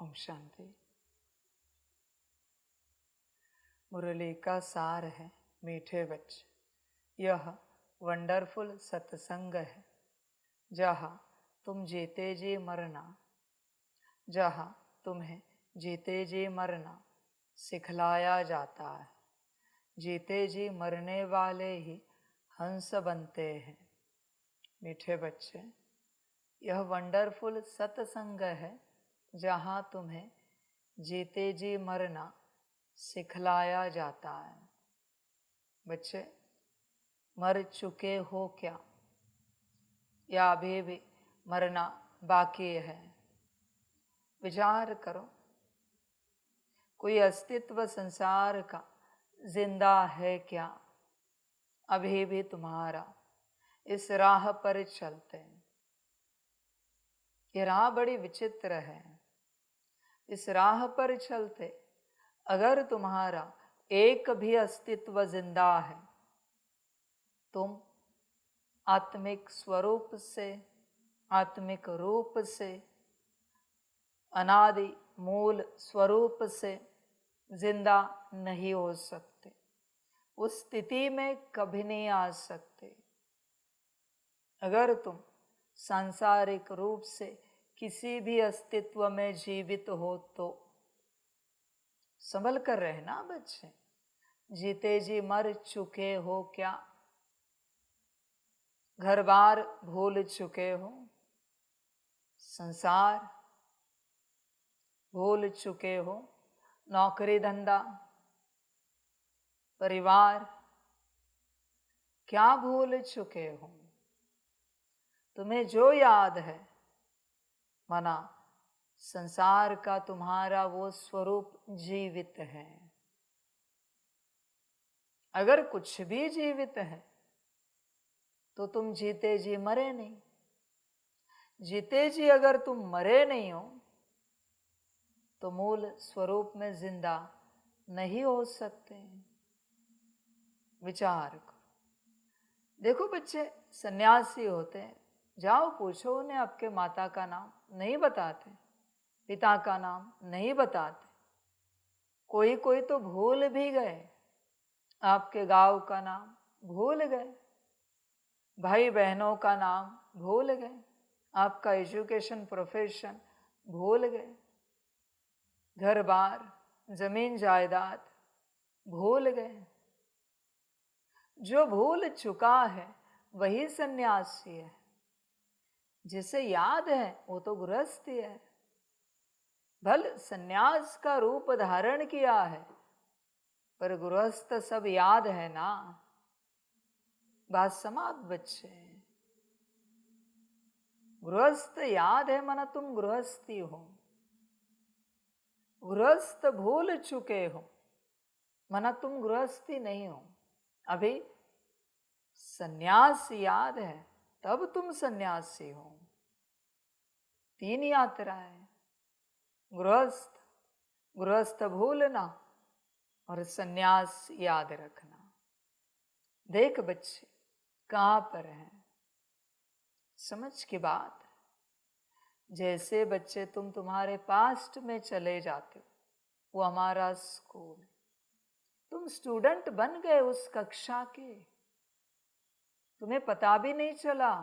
ओम शांति। मुरली का सार है मीठे बच्चे, यह वंडरफुल सत्संग है जहाँ तुम जीते जी मरना, जहाँ तुम्हें जीते जी मरना सिखलाया जाता है। जीते जी मरने वाले ही हंस बनते हैं। मीठे बच्चे, यह वंडरफुल सत्संग है जहाँ तुम्हें जीते जी मरना सिखलाया जाता है। बच्चे, मर चुके हो क्या, या अभी भी मरना बाकी है? विचार करो। कोई अस्तित्व संसार का जिंदा है क्या? अभी भी तुम्हारा इस राह पर चलते। ये राह बड़ी विचित्र है। इस राह पर चलते अगर तुम्हारा एक भी अस्तित्व जिंदा है, तुम आत्मिक स्वरूप से, आत्मिक रूप से, अनादि मूल स्वरूप से जिंदा नहीं हो सकते। उस स्थिति में कभी नहीं आ सकते। अगर तुम सांसारिक रूप से किसी भी अस्तित्व में जीवित हो तो संभल कर रहना बच्चे। जीते जी मर चुके हो क्या? घर बार भूल चुके हो? संसार भूल चुके हो? नौकरी धंधा, परिवार, क्या भूल चुके हो? तुम्हें जो याद है, माना संसार का तुम्हारा वो स्वरूप जीवित है। अगर कुछ भी जीवित है तो तुम जीते जी मरे नहीं। जीते जी अगर तुम मरे नहीं हो तो मूल स्वरूप में जिंदा नहीं हो सकते। विचार करो। देखो बच्चे, सन्यासी होते हैं, जाओ पूछो उन्हें आपके माता का नाम, नहीं बताते। पिता का नाम नहीं बताते। कोई कोई तो भूल भी गए, आपके गांव का नाम भूल गए, भाई बहनों का नाम भूल गए, आपका एजुकेशन प्रोफेशन भूल गए, घर बार जमीन जायदाद भूल गए। जो भूल चुका है वही सन्यासी है। जिसे याद है वो तो गृहस्थी है। भल सन्यास का रूप धारण किया है, पर गृहस्थ सब याद है ना। बात समाप्त बच्चे। गृहस्थ याद है माना तुम गृहस्थी हो। गृहस्थ भूल चुके हो माना तुम गृहस्थी नहीं हो। अभी सन्यास याद है तब तुम सन्यासी हो। 3 यात्राएं, गृहस्थ, गृहस्थ भूलना और सन्यास याद रखना। देख बच्चे, कहाँ पर हैं? समझ की बात। जैसे बच्चे तुम तुम्हारे पास्ट में चले जाते हो, वो हमारा स्कूल, तुम स्टूडेंट बन गए उस कक्षा के, तुम्हें पता भी नहीं चला।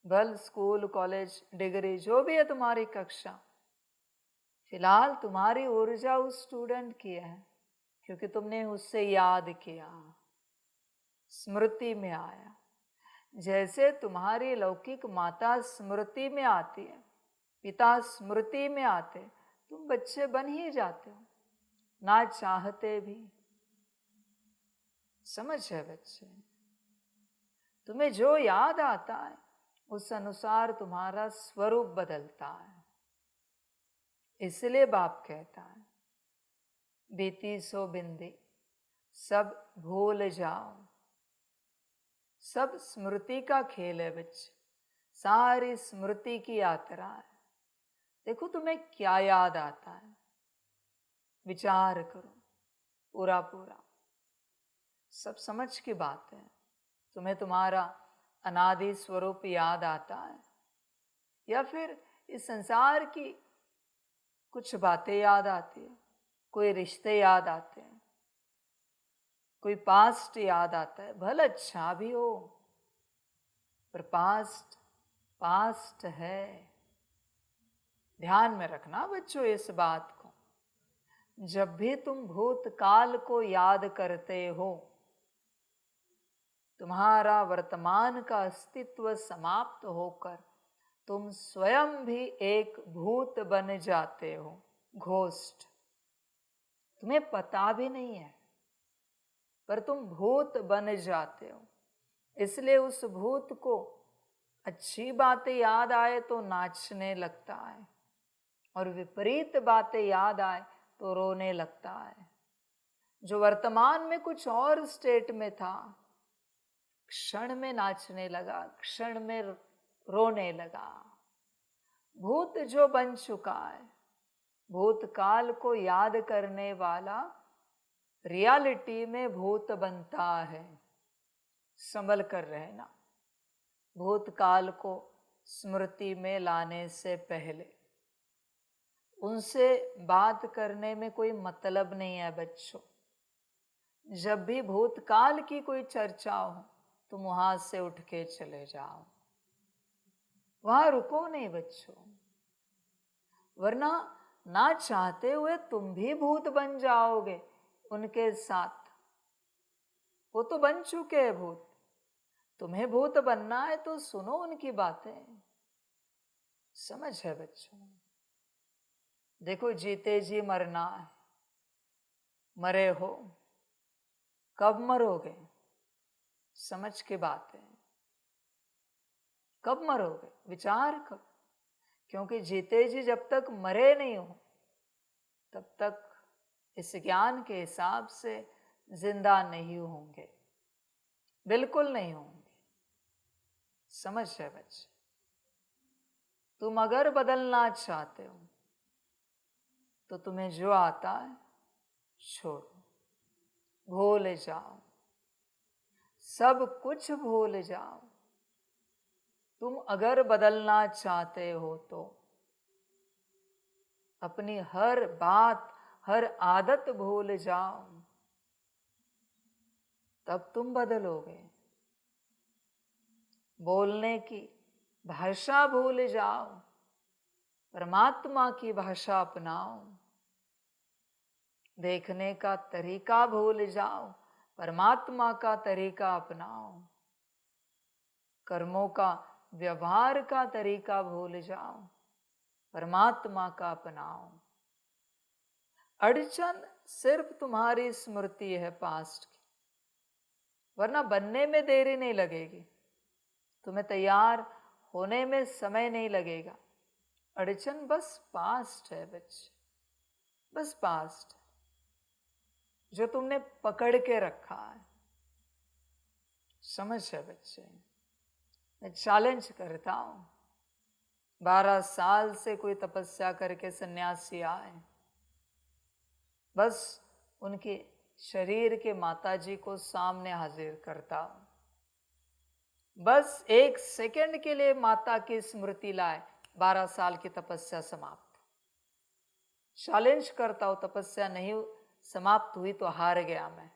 भल स्कूल, कॉलेज, डिग्री जो भी है तुम्हारी कक्षा, फिलहाल तुम्हारी ऊर्जा उस स्टूडेंट की है, क्योंकि तुमने उससे याद किया, स्मृति में आया। जैसे तुम्हारी लौकिक माता स्मृति में आती है, पिता स्मृति में आते, तुम बच्चे बन ही जाते हो, ना चाहते भी। समझ है बच्चे? तुम्हें जो याद आता है उस अनुसार तुम्हारा स्वरूप बदलता है। इसलिए बाप कहता है, बीती सो बिंदी सब भूल जाओ। सब स्मृति का खेल है बच्चे, सारी स्मृति की यात्रा है। देखो तुम्हें क्या याद आता है, विचार करो पूरा पूरा। सब समझ की बात है। तुम्हें तुम्हारा अनादि स्वरूप याद आता है, या फिर इस संसार की कुछ बातें याद आती है, कोई रिश्ते याद आते हैं, कोई पास्ट याद आता है, भले अच्छा भी हो, पर पास्ट पास्ट है। ध्यान में रखना बच्चों इस बात को। जब भी तुम भूतकाल को याद करते हो, तुम्हारा वर्तमान का अस्तित्व समाप्त होकर तुम स्वयं भी एक भूत बन जाते हो, घोस्ट। तुम्हें पता भी नहीं है, पर तुम भूत बन जाते हो। इसलिए उस भूत को अच्छी बातें याद आए तो नाचने लगता है, और विपरीत बातें याद आए तो रोने लगता है। जो वर्तमान में कुछ और स्टेट में था, क्षण में नाचने लगा, क्षण में रोने लगा। भूत जो बन चुका है, भूतकाल को याद करने वाला रियलिटी में भूत बनता है। संभल कर रहना। भूतकाल को स्मृति में लाने से पहले उनसे बात करने में कोई मतलब नहीं है बच्चों। जब भी भूतकाल की कोई चर्चा हो, तुम वहां से उठ के चले जाओ, वहां रुको नहीं बच्चों, वरना ना चाहते हुए तुम भी भूत बन जाओगे उनके साथ। वो तो बन चुके हैं भूत, तुम्हें भूत बनना है तो सुनो उनकी बातें। समझ है बच्चों? देखो, जीते जी मरना है, मरे हो, कब मरोगे? समझ की बात है, कब मरोगे विचार करो। क्योंकि जीते जी जब तक मरे नहीं हो, तब तक इस ज्ञान के हिसाब से जिंदा नहीं होंगे, बिल्कुल नहीं होंगे। समझ है बच्चे? तुम अगर बदलना चाहते हो तो तुम्हें जो आता है छोड़ो, भूल जाओ, सब कुछ भूल जाओ। तुम अगर बदलना चाहते हो तो अपनी हर बात, हर आदत भूल जाओ, तब तुम बदलोगे। बोलने की भाषा भूल जाओ, परमात्मा की भाषा अपनाओ। देखने का तरीका भूल जाओ, परमात्मा का तरीका अपनाओ। कर्मों का, व्यवहार का तरीका भूल जाओ, परमात्मा का अपनाओ। अड़चन सिर्फ तुम्हारी स्मृति है पास्ट की, वरना बनने में देरी नहीं लगेगी, तुम्हें तैयार होने में समय नहीं लगेगा। अड़चन बस पास्ट है बच्चे, बस पास्ट जो तुमने पकड़ के रखा है। समझ है बच्चे? मैं चैलेंज करता हूं, 12 साल से कोई तपस्या करके सन्यासी आए, बस उनके शरीर के माताजी को सामने हाजिर करता हूं, बस 1 सेकंड के लिए माता की स्मृति लाए, 12 साल की तपस्या समाप्त। चैलेंज करता हूं, तपस्या नहीं समाप्त हुई तो हार गया मैं।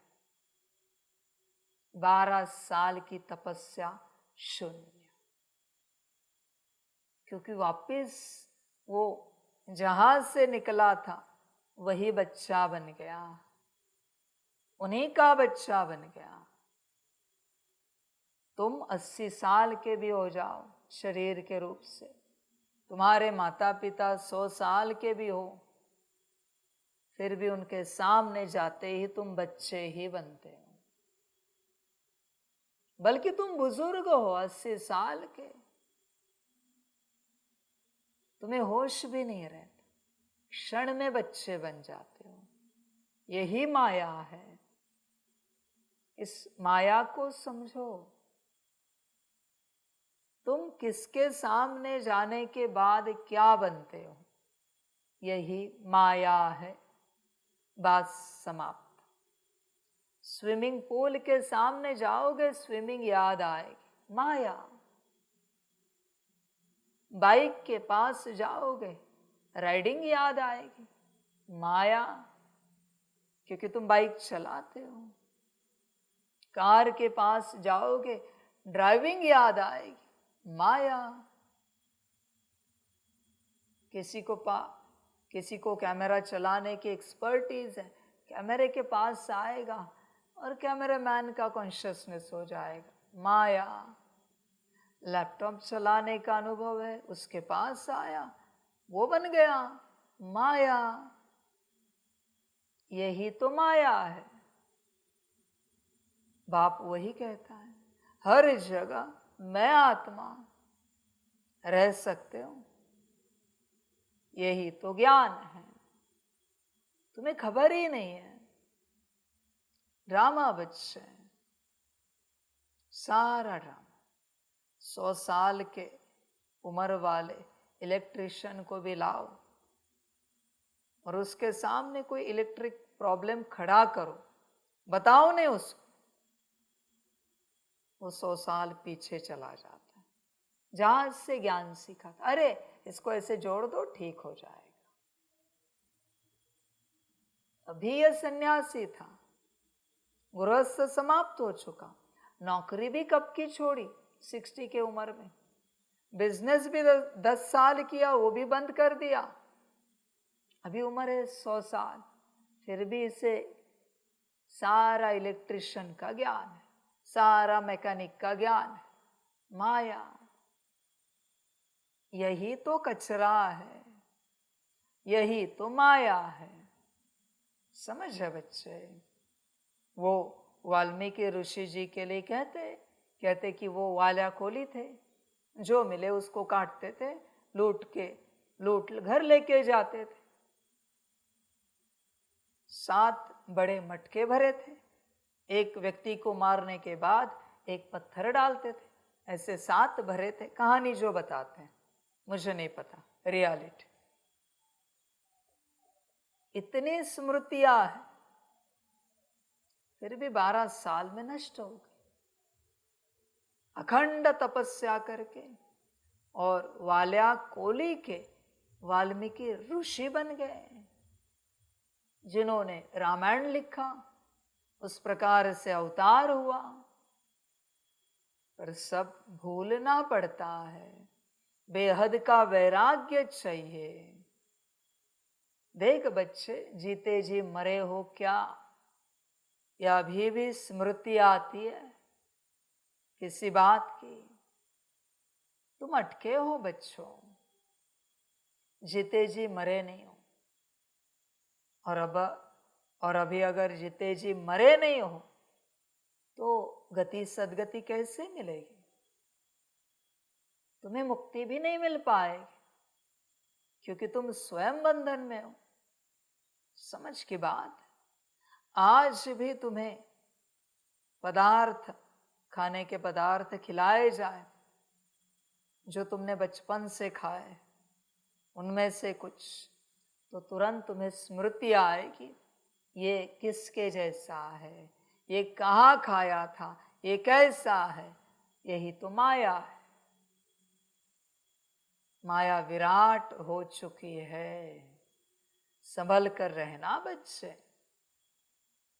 12 साल की तपस्या शून्य, क्योंकि वापिस वो जहां से निकला था वही बच्चा बन गया, उन्हीं का बच्चा बन गया। तुम 80 साल के भी हो जाओ शरीर के रूप से, तुम्हारे माता पिता 100 साल के भी हो, फिर भी उनके सामने जाते ही तुम बच्चे ही बनते हो। बल्कि तुम बुजुर्ग हो 80 साल के, तुम्हें होश भी नहीं रहता, क्षण में बच्चे बन जाते हो। यही माया है, इस माया को समझो। तुम किसके सामने जाने के बाद क्या बनते हो, यही माया है। बात समाप्त। स्विमिंग पूल के सामने जाओगे, स्विमिंग याद आएगी, माया। बाइक के पास जाओगे, राइडिंग याद आएगी, माया, क्योंकि तुम बाइक चलाते हो। कार के पास जाओगे, ड्राइविंग याद आएगी, माया। किसी को कैमरा चलाने की एक्सपर्टीज है, कैमरे के पास आएगा और कैमरामैन का कॉन्शियसनेस हो जाएगा, माया। लैपटॉप चलाने का अनुभव है, उसके पास आया, वो बन गया, माया। यही तो माया है। बाप वही कहता है, हर जगह मैं आत्मा, रह सकते हो। यही तो ज्ञान है, तुम्हें खबर ही नहीं है। ड्रामा बच्चे, सारा ड्रामा। 100 साल के उम्र वाले इलेक्ट्रिशियन को भी लाओ और उसके सामने कोई इलेक्ट्रिक प्रॉब्लम खड़ा करो, बताओ नहीं उसको, वो 100 साल पीछे चला जाता है। जहाज से ज्ञान सीखा था, अरे इसको ऐसे जोड़ दो, ठीक हो जाएगा। अभी यह सन्यासी था, गृहस्थ समाप्त हो चुका, नौकरी भी कब की छोड़ी, 60 के उम्र में। बिजनेस भी 10 साल किया, वो भी बंद कर दिया। अभी उम्र है 100 साल, फिर भी इसे सारा इलेक्ट्रिशियन का ज्ञान है, सारा मैकेनिक का ज्ञान है, माया। यही तो कचरा है, यही तो माया है। समझ है बच्चे? वो वाल्मीकि ऋषि जी के लिए कहते कि वो वाल्या कोली थे, जो मिले उसको काटते थे, लूट घर लेके जाते थे। 7 बड़े मटके भरे थे, एक व्यक्ति को मारने के बाद एक पत्थर डालते थे, ऐसे 7 भरे थे। कहानी जो बताते हैं, मुझे नहीं पता, रियलिटी। इतनी स्मृतियां हैं, फिर भी 12 साल में नष्ट हो गई। अखंड तपस्या करके और वाल्या कोली के वाल्मीकि ऋषि बन गए, जिन्होंने रामायण लिखा, उस प्रकार से अवतार हुआ। पर सब भूलना पड़ता है, बेहद का वैराग्य चाहिए। देख बच्चे, जीते जी मरे हो क्या, या अभी भी स्मृति आती है किसी बात की? तुम अटके हो बच्चों, जीते जी मरे नहीं हो। और अभी अगर जीते जी मरे नहीं हो तो गति सदगति कैसे मिलेगी? तुम्हें मुक्ति भी नहीं मिल पाएगी, क्योंकि तुम स्वयं बंधन में हो। समझ की बात। आज भी तुम्हें पदार्थ, खाने के पदार्थ खिलाए जाए जो तुमने बचपन से खाए, उनमें से कुछ, तो तुरंत तुम्हें स्मृति आएगी, ये किसके जैसा है, ये कहाँ खाया था, ये कैसा है। यही तो माया है। माया विराट हो चुकी है, संभल कर रहना बच्चे।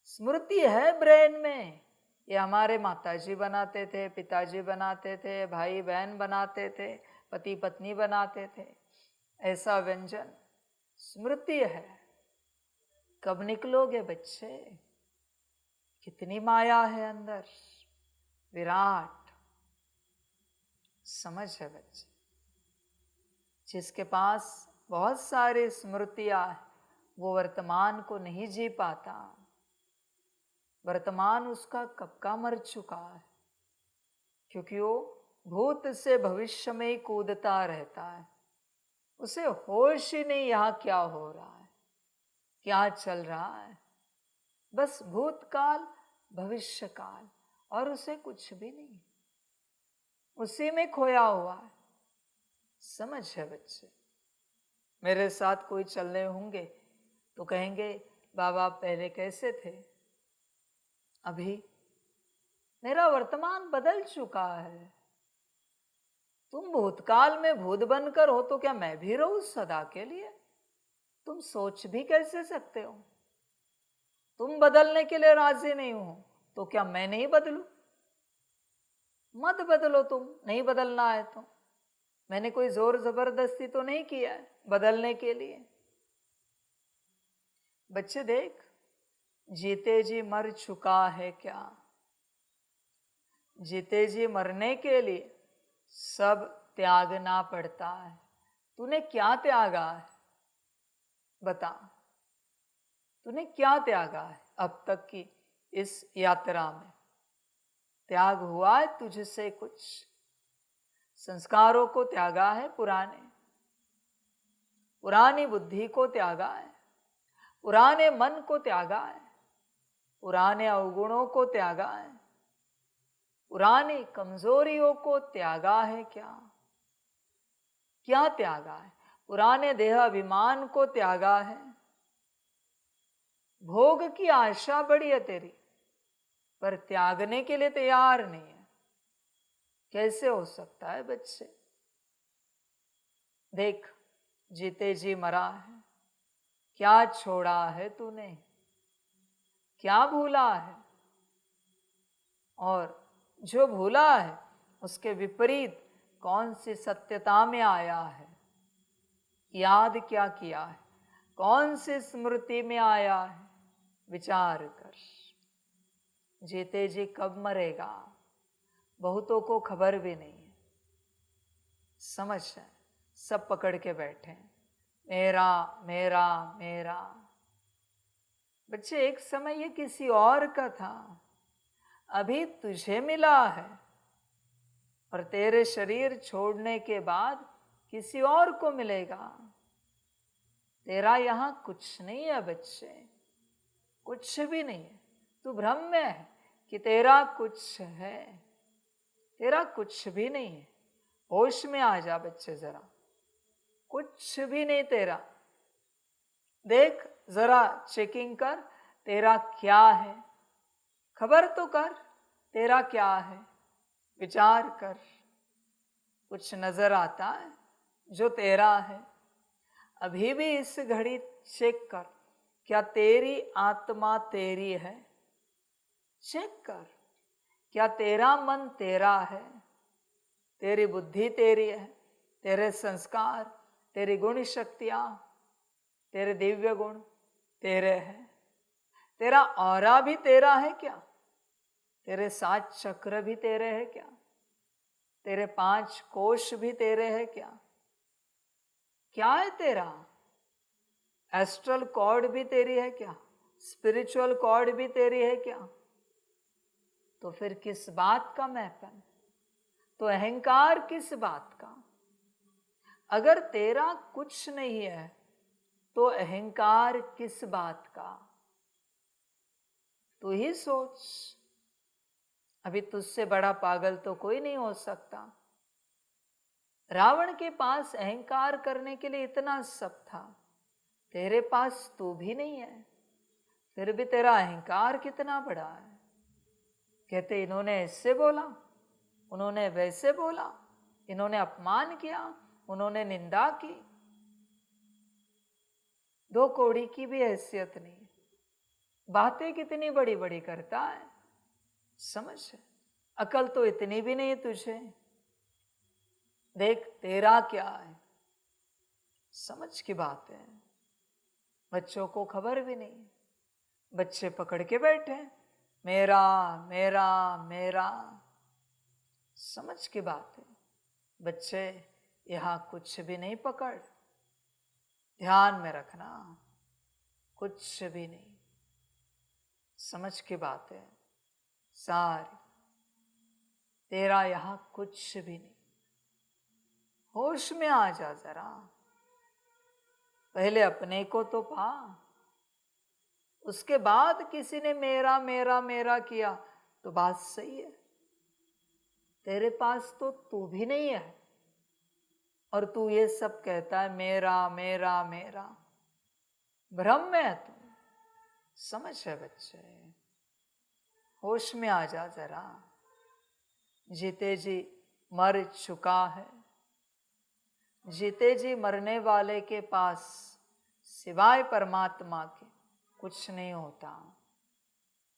स्मृति है ब्रेन में, ये हमारे माताजी बनाते थे, पिताजी बनाते थे, भाई बहन बनाते थे, पति पत्नी बनाते थे। ऐसा व्यंजन स्मृति है। कब निकलोगे बच्चे? कितनी माया है अंदर, विराट। समझ है बच्चे? जिसके पास बहुत सारी स्मृतियां हैं, वो वर्तमान को नहीं जी पाता। वर्तमान उसका कब का मर चुका है, क्योंकि वो भूत से भविष्य में ही कूदता रहता है। उसे होश ही नहीं यहाँ क्या हो रहा है, क्या चल रहा है। बस भूतकाल, भविष्यकाल, और उसे कुछ भी नहीं, उसी में खोया हुआ है। समझ है बच्चे? मेरे साथ कोई चलने होंगे तो कहेंगे, बाबा पहले कैसे थे? अभी मेरा वर्तमान बदल चुका है। तुम भूतकाल में भूत बनकर हो तो क्या मैं भी रहूं सदा के लिए? तुम सोच भी कैसे सकते हो? तुम बदलने के लिए राजी नहीं हो तो क्या मैं नहीं बदलूं? मत बदलो, तुम नहीं बदलना है तो। मैंने कोई जोर जबरदस्ती तो नहीं किया है बदलने के लिए। बच्चे देख, जीते जी मर चुका है क्या? जीते जी मरने के लिए सब त्यागना पड़ता है। तूने क्या त्यागा है? बता, तूने क्या त्यागा है अब तक की इस यात्रा में? त्याग हुआ है तुझसे कुछ? संस्कारों को त्यागा है, पुरानी बुद्धि को त्यागा है, पुराने मन को त्यागा है, पुराने अवगुणों को त्यागा है, पुरानी कमजोरियों को त्यागा है क्या? क्या त्यागा है? पुराने देह अभिमान को त्यागा है। भोग की आशा बड़ी है तेरी, पर त्यागने के लिए तैयार नहीं है। कैसे हो सकता है बच्चे? देख, जीते जी मरा है। क्या छोड़ा है तूने? क्या भूला है? और जो भूला है उसके विपरीत कौन सी सत्यता में आया है? याद क्या किया है? कौन सी स्मृति में आया है? विचार कर। जीते जी कब मरेगा बहुतों को खबर भी नहीं है। समझ है, सब पकड़ के बैठे हैं, मेरा मेरा मेरा। बच्चे, एक समय ये किसी और का था, अभी तुझे मिला है, और तेरे शरीर छोड़ने के बाद किसी और को मिलेगा। तेरा यहां कुछ नहीं है बच्चे, कुछ भी नहीं है। तू भ्रम में है कि तेरा कुछ है, तेरा कुछ भी नहीं है। होश में आ जा बच्चे जरा, कुछ भी नहीं तेरा। देख, जरा चेकिंग कर, तेरा क्या है? खबर तो कर, तेरा क्या है? विचार कर। कुछ नजर आता है जो तेरा है? अभी भी इस घड़ी चेक कर, क्या तेरी आत्मा तेरी है? चेक कर, क्या तेरा मन तेरा है? तेरी बुद्धि तेरी है? तेरे संस्कार, तेरी गुण शक्तियां, तेरे दिव्य गुण तेरे हैं? तेरा औरा भी तेरा है क्या? तेरे 7 चक्र भी तेरे हैं क्या? तेरे 5 कोश भी तेरे हैं क्या? क्या है तेरा? एस्ट्रल कॉर्ड भी तेरी है क्या? स्पिरिचुअल कॉर्ड भी तेरी है क्या? तो फिर किस बात का मैपन? तो अहंकार किस बात का? अगर तेरा कुछ नहीं है तो अहंकार किस बात का? तू ही सोच। अभी तुझसे बड़ा पागल तो कोई नहीं हो सकता। रावण के पास अहंकार करने के लिए इतना सब था, तेरे पास तो भी नहीं है, फिर भी तेरा अहंकार कितना बड़ा है। कहते इन्होंने ऐसे बोला, उन्होंने वैसे बोला, इन्होंने अपमान किया, उन्होंने निंदा की। 2 कौड़ी की भी हैसियत नहीं, बातें कितनी बड़ी बड़ी करता है। समझ, अकल तो इतनी भी नहीं तुझे। देख, तेरा क्या है? समझ की बात है। बच्चों को खबर भी नहीं, बच्चे पकड़ के बैठे, मेरा मेरा मेरा। समझ की बात है बच्चे, यहां कुछ भी नहीं पकड़, ध्यान में रखना, कुछ भी नहीं। समझ की बात है सारी, तेरा यहां कुछ भी नहीं। होश में आ जा जरा, पहले अपने को तो पा, उसके बाद किसी ने मेरा मेरा मेरा किया तो बात सही है। तेरे पास तो तू भी नहीं है और तू ये सब कहता है मेरा मेरा मेरा। भ्रम में है तू। समझ है बच्चे, होश में आ जा जरा। जीते जी मर चुका है, जीते जी मरने वाले के पास सिवाय परमात्मा के कुछ नहीं होता,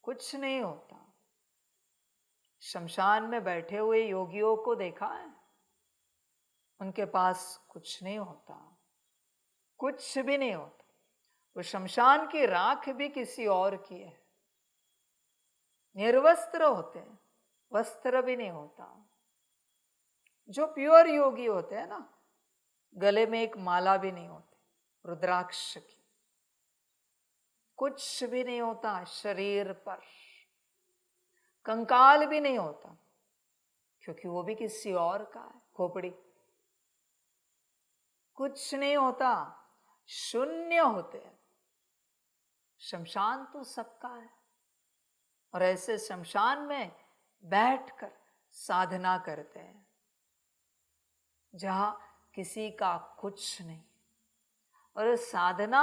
कुछ नहीं होता। शमशान में बैठे हुए योगियों को देखा है, उनके पास कुछ नहीं होता, कुछ भी नहीं होता। वो शमशान की राख भी किसी और की है, निर्वस्त्र होते हैं, वस्त्र भी नहीं होता। जो प्योर योगी होते हैं ना, गले में एक माला भी नहीं होती रुद्राक्ष की, कुछ भी नहीं होता। शरीर पर कंकाल भी नहीं होता, क्योंकि वो भी किसी और का है। खोपड़ी, कुछ नहीं होता, शून्य होते हैं। शमशान तो सबका है, और ऐसे शमशान में बैठकर साधना करते हैं, जहां किसी का कुछ नहीं। और साधना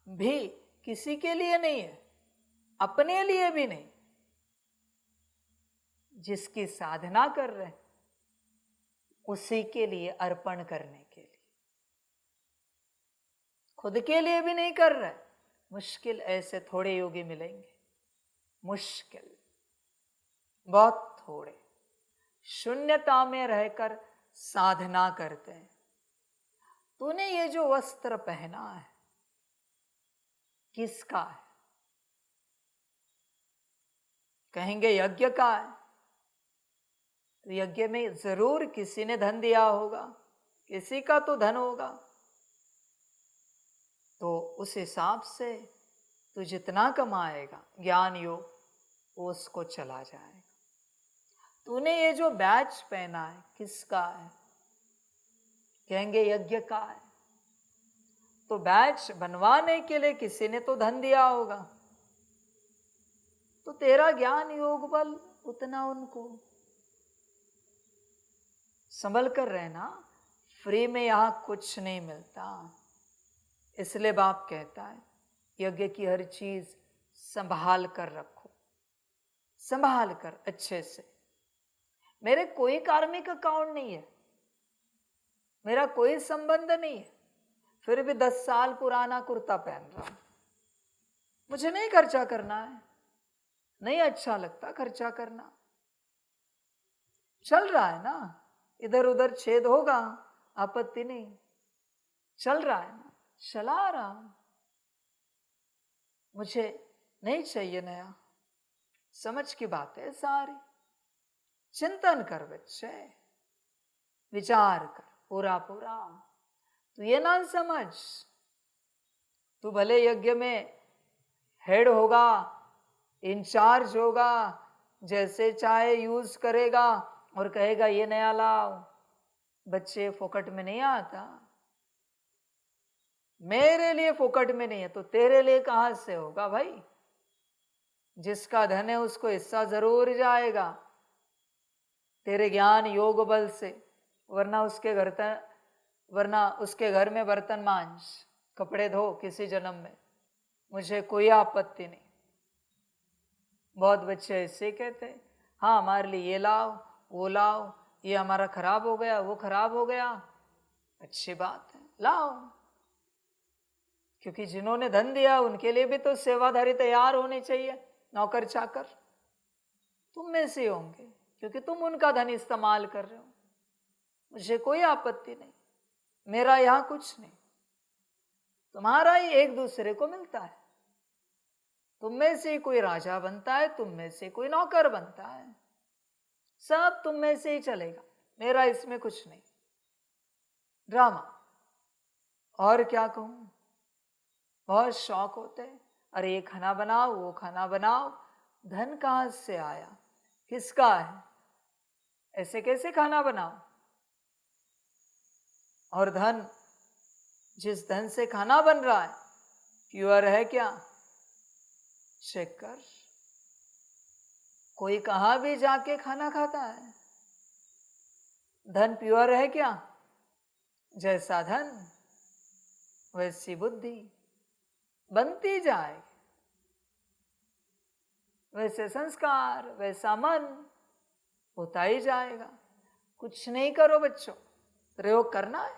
भी किसी के लिए नहीं है, अपने लिए भी नहीं। जिसकी साधना कर रहे हैं उसी के लिए अर्पण करने के लिए, खुद के लिए भी नहीं कर रहे। मुश्किल ऐसे थोड़े योगी मिलेंगे, मुश्किल, बहुत थोड़े, शून्यता में रहकर साधना करते हैं। तूने ये जो वस्त्र पहना है किसका है? कहेंगे यज्ञ का है। तो यज्ञ में जरूर किसी ने धन दिया होगा, किसी का तो धन होगा। तो उस हिसाब से तू जितना कमाएगा ज्ञान योग, वो उसको चला जाएगा। तूने ये जो बैच पहना है किसका है? कहेंगे यज्ञ का है। तो बैच बनवाने के लिए किसी ने तो धन दिया होगा। तो तेरा ज्ञान योग बल उतना उनको संभल कर रहना। फ्री में यहां कुछ नहीं मिलता। इसलिए बाप कहता है यज्ञ की हर चीज संभाल कर रखो, संभाल कर अच्छे से। मेरे कोई कार्मिक अकाउंट नहीं है, मेरा कोई संबंध नहीं है, फिर भी 10 साल पुराना कुर्ता पहन रहा हूं। मुझे नहीं खर्चा करना है, नहीं अच्छा लगता खर्चा करना। चल रहा है ना, इधर उधर छेद होगा, आपत्ति नहीं। चल रहा है ना, चला रहा हूं। मुझे नहीं चाहिए नया। समझ की बात है सारी। चिंतन कर बच्चे, विचार कर पूरा पूरा। तू ये ना समझ तू भले यज्ञ में हेड होगा, इंचार्ज होगा, जैसे चाहे यूज करेगा और कहेगा ये नया लाओ। बच्चे फोकट में नहीं आता। मेरे लिए फोकट में नहीं है तो तेरे लिए कहां से होगा भाई? जिसका धन है उसको हिस्सा जरूर जाएगा तेरे ज्ञान योग बल से। वरना उसके घर में बर्तन मांज, कपड़े धो किसी जन्म में, मुझे कोई आपत्ति नहीं। बहुत बच्चे ऐसे कहते हैं, हाँ हमारे लिए ये लाओ वो लाओ, ये हमारा खराब हो गया वो खराब हो गया। अच्छी बात है, लाओ। क्योंकि जिन्होंने धन दिया उनके लिए भी तो सेवाधारी तैयार होने चाहिए, नौकर चाकर। तुम में से होंगे क्योंकि तुम उनका धन इस्तेमाल कर रहे हो। मुझे कोई आपत्ति नहीं, मेरा यहां कुछ नहीं, तुम्हारा ही एक दूसरे को मिलता है। तुम में से कोई राजा बनता है, तुम में से कोई नौकर बनता है, सब तुम में से ही चलेगा। मेरा इसमें कुछ नहीं। ड्रामा और क्या कहूं। बहुत शौक होते हैं, अरे ये खाना बनाओ वो खाना बनाओ। धन कहां से आया, किसका है? ऐसे कैसे खाना बनाओ? और धन, जिस धन से खाना बन रहा है प्योर है क्या? चेक कर। कोई कहां भी जाके खाना खाता है, धन प्योर है क्या? जैसा धन वैसी बुद्धि बनती जाएगी, वैसे संस्कार वैसा मन होता ही जाएगा। कुछ नहीं करो बच्चों, प्रयोग करना है,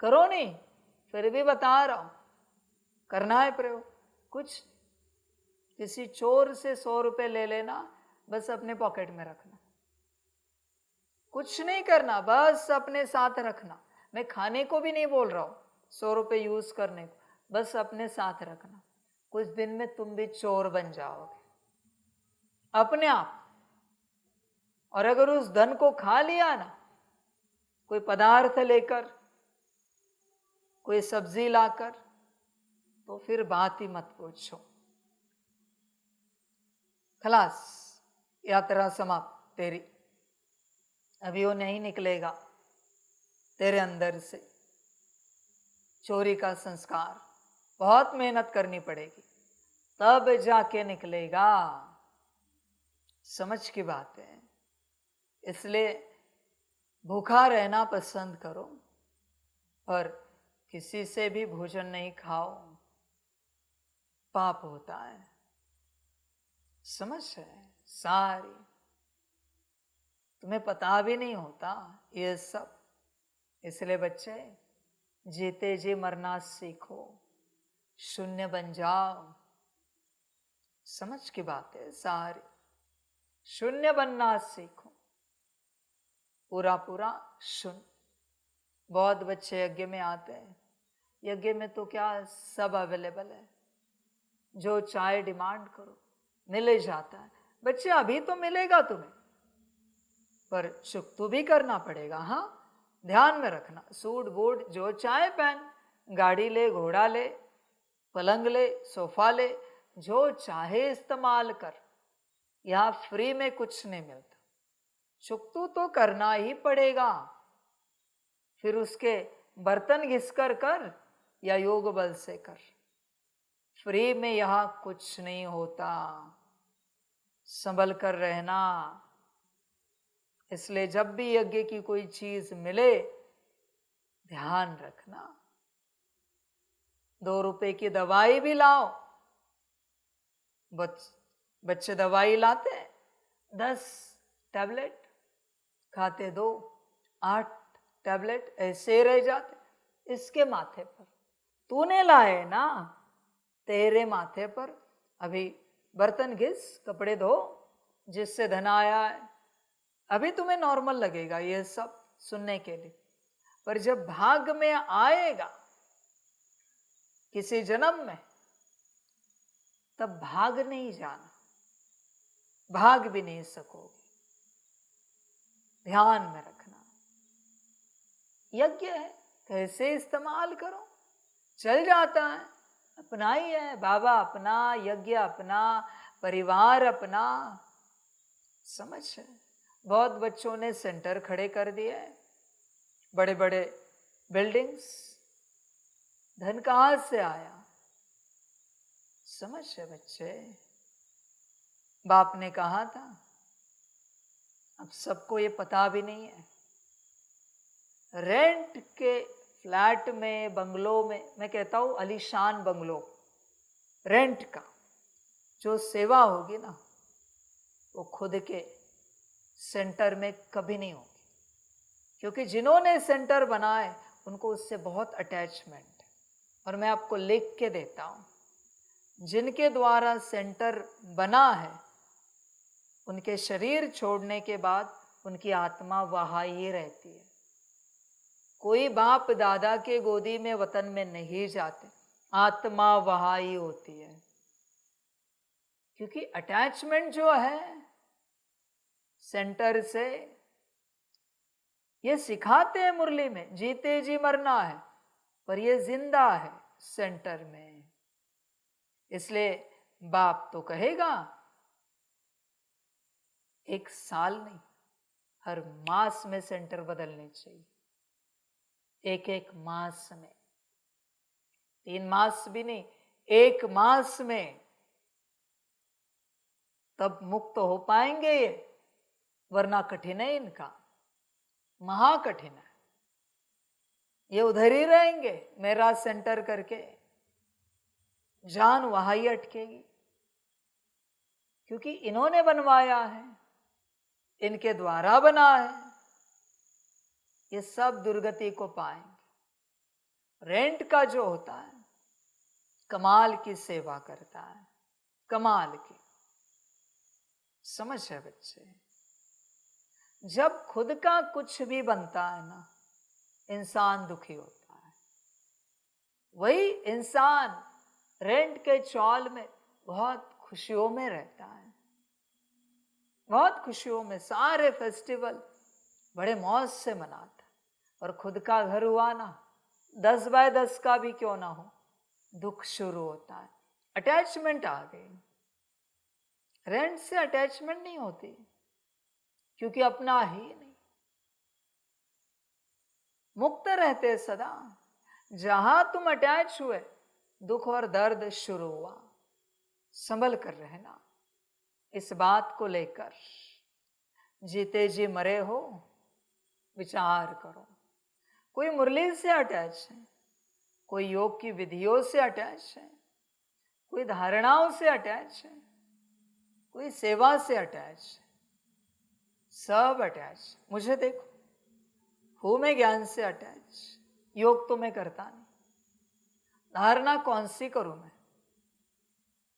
करो नहीं, फिर भी बता रहा हूं, करना है प्रयोग। कुछ किसी चोर से 100 रुपए ले लेना, बस अपने पॉकेट में रखना, कुछ नहीं करना, बस अपने साथ रखना। मैं खाने को भी नहीं बोल रहा हूं, 100 रुपए यूज करने को, बस अपने साथ रखना। कुछ दिन में तुम भी चोर बन जाओगे अपने आप। और अगर उस धन को खा लिया ना, कोई पदार्थ लेकर, कोई सब्जी लाकर, तो फिर बात ही मत पूछो। खलास, यात्रा समाप्त तेरी। अभी वो नहीं निकलेगा तेरे अंदर से। चोरी का संस्कार बहुत मेहनत करनी पड़ेगी, तब जाके निकलेगा। समझ की बात है। इसलिए भूखा रहना पसंद करो, पर किसी से भी भोजन नहीं खाओ, पाप होता है। समझ है सारी, तुम्हें पता भी नहीं होता ये सब। इसलिए बच्चे, जीते जी मरना सीखो, शून्य बन जाओ। समझ की बात है सारी, शून्य बनना सीखो, पूरा पूरा शून्य। बहुत बच्चे यज्ञ में आते हैं, यज्ञ में तो क्या सब अवेलेबल है, जो चाहे डिमांड करो मिले जाता है। बच्चे अभी तो मिलेगा तुम्हें, पर चुकतो भी करना पड़ेगा। हाँ, ध्यान में रखना। सूट बूट जो चाहे पहन, गाड़ी ले, घोड़ा ले, पलंग ले, सोफा ले, जो चाहे इस्तेमाल कर। यहां फ्री में कुछ नहीं मिलता, चुकतो तो करना ही पड़ेगा। फिर उसके बर्तन घिसकर कर या योग बल से कर, फ्री में यहां कुछ नहीं होता। संभल कर रहना। इसलिए जब भी यज्ञ की कोई चीज मिले, ध्यान रखना। 2 रुपए की दवाई भी लाओ। बच्चे दवाई लाते हैं, 10 टैबलेट खाते, 2 8 टैबलेट ऐसे रह जाते इसके माथे पर। तूने लाए ना, तेरे माथे पर। अभी बर्तन घिस, कपड़े धो, जिससे धन आया है। अभी तुम्हें नॉर्मल लगेगा ये सब सुनने के लिए, पर जब भाग में आएगा किसी जन्म में, तब भाग नहीं जाना, भाग भी नहीं सकोगे। ध्यान में रखना। यज्ञ है, कैसे इस्तेमाल करो, चल जाता है, अपना ही है। बाबा अपना, यज्ञ अपना, परिवार अपना। समझ है। बहुत बच्चों ने सेंटर खड़े कर दिए, बड़े बड़े बिल्डिंग्स। धन कहां से आया? समझ है बच्चे। बाप ने कहा था, अब सबको ये पता भी नहीं है। रेंट के फ्लैट में, बंगलों में, मैं कहता हूं आलीशान बंगलो, रेंट का जो सेवा होगी ना, वो खुद के सेंटर में कभी नहीं होगी। क्योंकि जिन्होंने सेंटर बनाए उनको उससे बहुत अटैचमेंट है। और मैं आपको लिख के देता हूं, जिनके द्वारा सेंटर बना है, उनके शरीर छोड़ने के बाद उनकी आत्मा वहां ही रहती है। कोई बाप दादा के गोदी में वतन में नहीं जाते, आत्मा वहां ही होती है। क्योंकि अटैचमेंट जो है सेंटर से, ये सिखाते हैं मुरली में, जीते जी मरना है, पर ये जिंदा है सेंटर में। इसलिए बाप तो कहेगा 1 साल नहीं, हर मास में सेंटर बदलने चाहिए। 1 मास में, 3 मास भी नहीं, 1 मास में, तब मुक्त हो पाएंगे ये। वरना कठिन है इनका, महाकठिन है। ये उधर ही रहेंगे मेरा सेंटर करके, जान वहां ही अटकेगी। क्योंकि इन्होंने बनवाया है, इनके द्वारा बना है। ये सब दुर्गति को पाएंगे। रेंट का जो होता है, कमाल की सेवा करता है, कमाल की। समझ है बच्चे? जब खुद का कुछ भी बनता है ना, इंसान दुखी होता है। वही इंसान रेंट के चौल में बहुत खुशियों में रहता है, बहुत खुशियों में, सारे फेस्टिवल बड़े मौज से मनाता है। और खुद का घर हुआ ना, 10 बाय 10 का भी क्यों ना हो, दुख शुरू होता है। अटैचमेंट आ गई। रेंट से अटैचमेंट नहीं होती, क्योंकि अपना ही नहीं। मुक्त रहते सदा। जहां तुम अटैच हुए, दुख और दर्द शुरू हुआ। संभल कर रहना इस बात को लेकर। जीते जी मरे हो, विचार करो। कोई मुरली से अटैच है, कोई योग की विधियों से अटैच है, कोई धारणाओं से अटैच है, कोई सेवा से अटैच है। सब अटैच। मुझे देखो, हूं मैं ज्ञान से अटैच। योग तो मैं करता नहीं, धारणा कौन सी करूं मैं,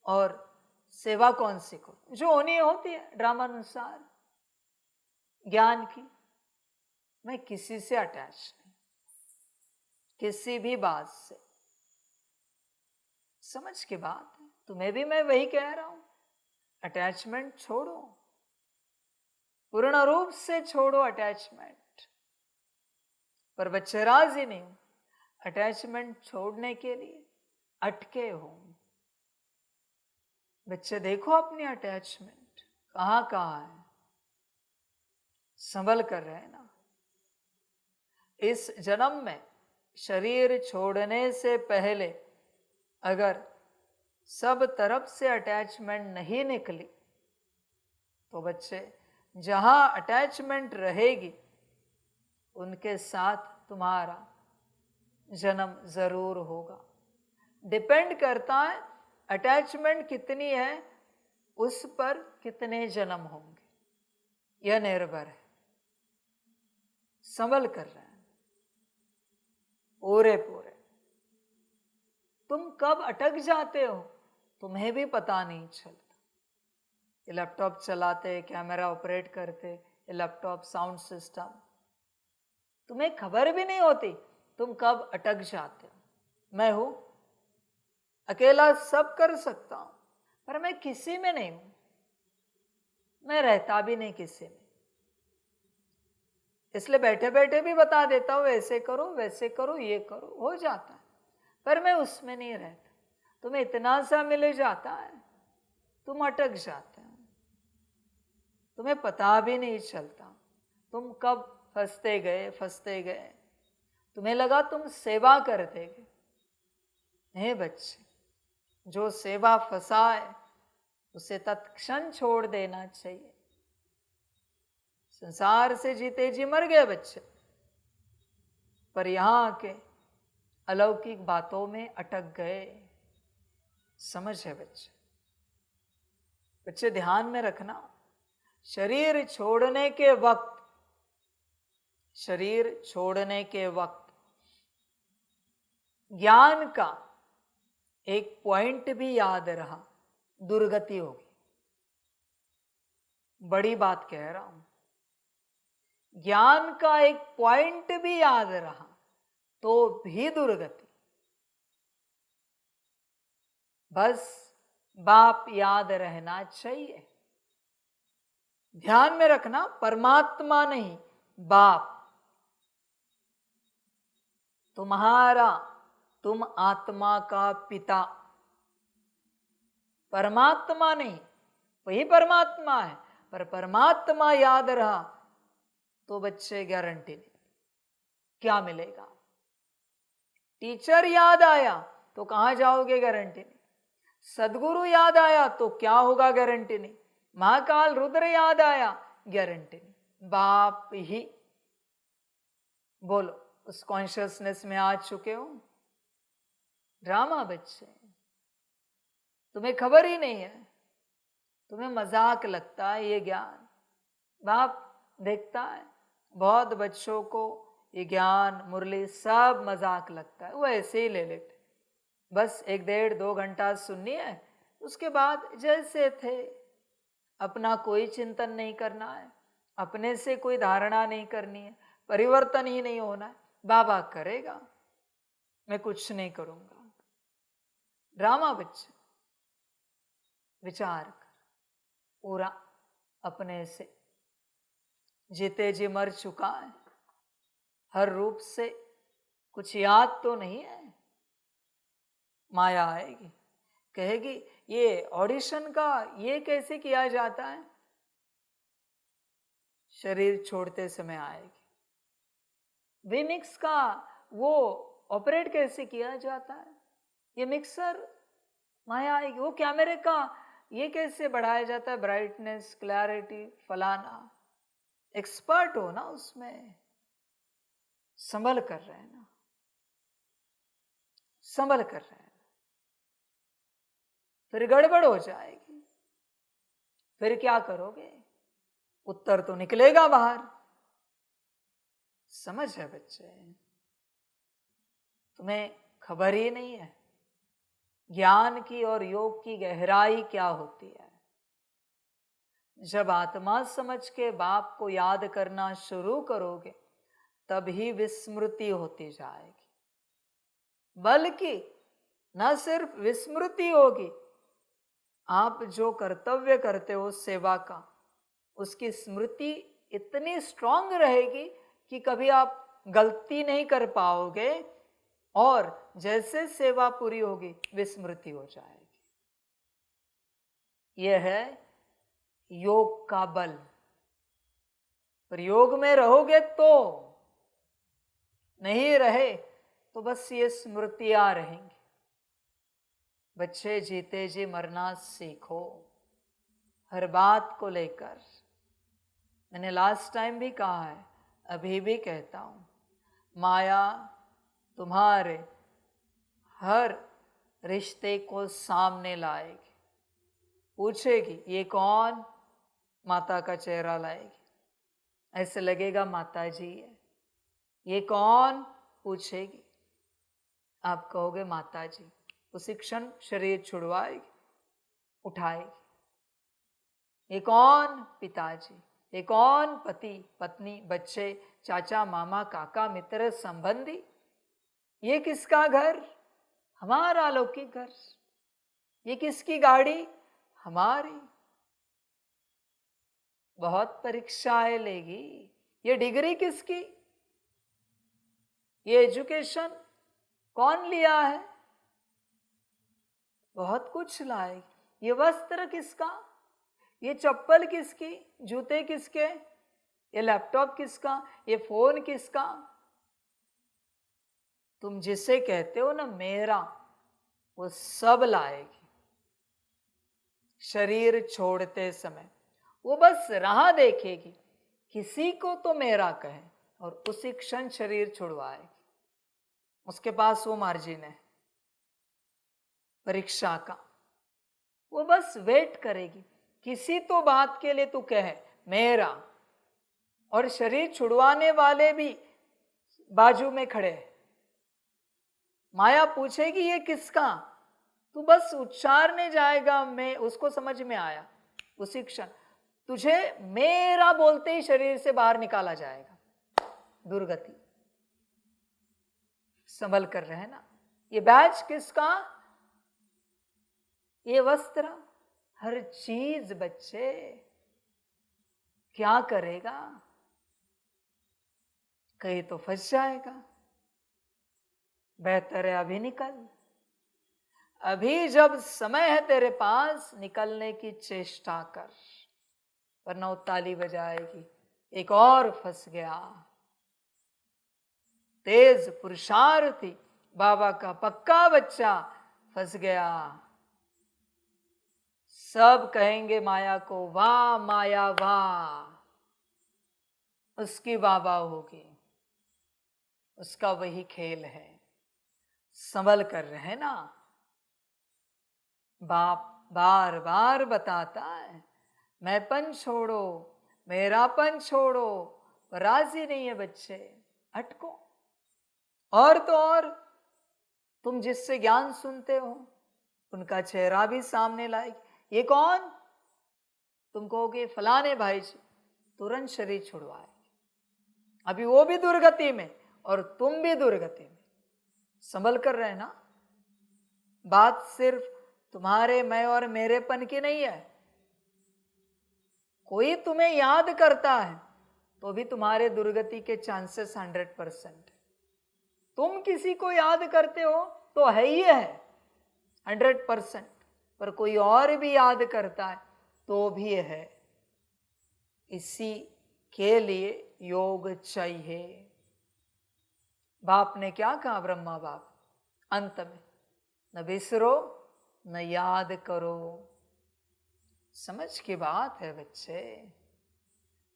और सेवा कौन सी करूं? जो होनी होती है ड्रामा अनुसार ज्ञान की। मैं किसी से अटैच नहीं, किसी भी बात से। समझ की बात है। तुम्हें भी मैं वही कह रहा हूं, अटैचमेंट छोड़ो, पूर्ण रूप से छोड़ो अटैचमेंट। पर बच्चे राजी नहीं, अटैचमेंट छोड़ने के लिए अटके हो। बच्चे देखो अपनी अटैचमेंट कहां कहां है, संभल कर रहे ना। इस जन्म में शरीर छोड़ने से पहले अगर सब तरफ से अटैचमेंट नहीं निकली, तो बच्चे जहां अटैचमेंट रहेगी, उनके साथ तुम्हारा जन्म जरूर होगा। डिपेंड करता है अटैचमेंट कितनी है, उस पर कितने जन्म होंगे, यह निर्भर है। संभल कर रहे हैं पूरे पूरे। तुम कब अटक जाते हो तुम्हें भी पता नहीं चलता। ये लैपटॉप चलाते, कैमरा ऑपरेट करते, ये लैपटॉप साउंड सिस्टम, तुम्हें खबर भी नहीं होती तुम कब अटक जाते हो। मैं हूं, अकेला सब कर सकता हूं, पर मैं किसी में नहीं हूं, मैं रहता भी नहीं किसी में। इसलिए बैठे बैठे भी बता देता हूं, ऐसे करो वैसे करो, ये करो, हो जाता है। पर मैं उसमें नहीं रहता। तुम्हें इतना सा मिल जाता है, तुम अटक जाते हो, तुम्हें पता भी नहीं चलता तुम कब फंसते गए। तुम्हें लगा तुम सेवा करते गए। नहीं बच्चे, जो सेवा फंसाए उसे तत्क्षण छोड़ देना चाहिए। संसार से जीते जी मर गए बच्चे, पर यहां के अलौकिक बातों में अटक गए। समझ है बच्चे? बच्चे ध्यान में रखना, शरीर छोड़ने के वक्त, शरीर छोड़ने के वक्त ज्ञान का एक पॉइंट भी याद रहा, दुर्गति होगी। बड़ी बात कह रहा हूं। ज्ञान का एक पॉइंट भी याद रहा तो भी दुर्गति। बस बाप याद रहना चाहिए। ध्यान में रखना, परमात्मा नहीं, बाप तुम्हारा, तुम आत्मा का पिता, परमात्मा नहीं। वही परमात्मा है, पर परमात्मा याद रहा तो बच्चे गारंटी नहीं। क्या मिलेगा? टीचर याद आया तो कहां जाओगे? गारंटी नहीं। सदगुरु याद आया तो क्या होगा? गारंटी नहीं। महाकाल रुद्र याद आया, गारंटी नहीं। बाप ही। बोलो, उस कॉन्शियसनेस में आ चुके हो? ड्रामा बच्चे, तुम्हें खबर ही नहीं है, तुम्हें मजाक लगता है ये ज्ञान। बाप देखता है बहुत बच्चों को ये ज्ञान मुरली सब मजाक लगता है, वो ऐसे ही ले लेते। बस 1-1.5-2 घंटा सुननी है, उसके बाद जैसे थे, अपना कोई चिंतन नहीं करना है, अपने से कोई धारणा नहीं करनी है, परिवर्तन ही नहीं होना है। बाबा करेगा, मैं कुछ नहीं करूंगा। ड्रामा बच्चे, विचार कर पूरा अपने से। जीते जी मर चुका है, हर रूप से कुछ याद तो नहीं है। माया आएगी, कहेगी ये ऑडिशन का ये कैसे किया जाता है, शरीर छोड़ते समय आएगी। विमिक्स का वो ऑपरेट कैसे किया जाता है, ये मिक्सर माया आएगी। वो कैमरे का ये कैसे बढ़ाया जाता है, ब्राइटनेस, क्लैरिटी, फलाना। एक्सपर्ट हो ना उसमें, संभल कर रहे हैं ना, संभल कर रहे हैं। फिर गड़बड़ हो जाएगी, फिर क्या करोगे, उत्तर तो निकलेगा बाहर। समझ है बच्चे, तुम्हें खबर ही नहीं है ज्ञान की और योग की गहराई क्या होती है। जब आत्मा समझ के बाप को याद करना शुरू करोगे, तभी विस्मृति होती जाएगी। बल्कि न सिर्फ विस्मृति होगी, आप जो कर्तव्य करते हो सेवा का, उसकी स्मृति इतनी स्ट्रांग रहेगी कि कभी आप गलती नहीं कर पाओगे, और जैसे सेवा पूरी होगी विस्मृति हो जाएगी। यह है योग का बल। पर योग में रहोगे तो, नहीं रहे तो बस ये स्मृतियां रहेंगी। बच्चे, जीते जी मरना सीखो, हर बात को लेकर। मैंने लास्ट टाइम भी कहा है, अभी भी कहता हूं, माया तुम्हारे हर रिश्ते को सामने लाएगी, पूछेगी ये कौन, माता का चेहरा लाएगी, ऐसे लगेगा माता जी है। ये कौन, पूछेगी, आप कहोगे माता जी। उसी क्षण शरीर छुड़वाएगी, उठाएगी। ये कौन, पिताजी। ये कौन, पति, पत्नी, बच्चे, चाचा, मामा, काका, मित्र, संबंधी। ये किसका घर, हमारा अलौकिक घर। ये किसकी गाड़ी, हमारी। बहुत परीक्षाएं लेगी। ये डिग्री किसकी, ये एजुकेशन कौन लिया है, बहुत कुछ लाएगी। ये वस्त्र किसका, ये चप्पल किसकी, जूते किसके, ये लैपटॉप किसका, ये फोन किसका। तुम जिसे कहते हो ना मेरा, वो सब लाएगी शरीर छोड़ते समय। वो बस राह देखेगी, किसी को तो मेरा कहे, और उसी क्षण शरीर छुड़वाएगी। उसके पास वो मार्जिन है परीक्षा का, वो बस वेट करेगी, किसी तो बात के लिए तू कहे मेरा। और शरीर छुड़वाने वाले भी बाजू में खड़े हैं। माया पूछेगी ये किसका, तू बस उच्चारने जाएगा, मैं, उसको समझ में आया, उसी क्षण तुझे मेरा बोलते ही शरीर से बाहर निकाला जाएगा। दुर्गति। संभल कर रहे ना। ये बैच किसका, ये वस्त्र, हर चीज बच्चे। क्या करेगा, कहीं तो फंस जाएगा। बेहतर है अभी निकल, अभी जब समय है तेरे पास, निकलने की चेष्टा कर, वरना वो ताली बजाएगी, एक और फंस गया। तेज पुरुषार्थी बाबा का पक्का बच्चा फंस गया। सब कहेंगे माया को, वाह माया वाह, उसकी वाह होगी, उसका वही खेल है। संभल कर रहे ना। बाप बार बार बताता है, मैंपन छोड़ो, मेरापन छोड़ो, राजी नहीं है बच्चे, अटको। और तो और तुम जिससे ज्ञान सुनते हो उनका चेहरा भी सामने लाएगी। ये कौन? तुम कहोगे फलाने भाई जी, तुरंत शरीर छुड़वाए। अभी वो भी दुर्गति में और तुम भी दुर्गति में। संभल कर रहना। बात सिर्फ तुम्हारे मैं और मेरेपन की नहीं है। कोई तुम्हें याद करता है तो भी तुम्हारे दुर्गति के चांसेस 100%। तुम किसी को याद करते हो तो है ही है 100%, पर कोई और भी याद करता है तो भी है। इसी के लिए योग चाहिए। बाप ने क्या कहा, ब्रह्मा बाप अंत में, न बिसरो न याद करो। समझ की बात है बच्चे।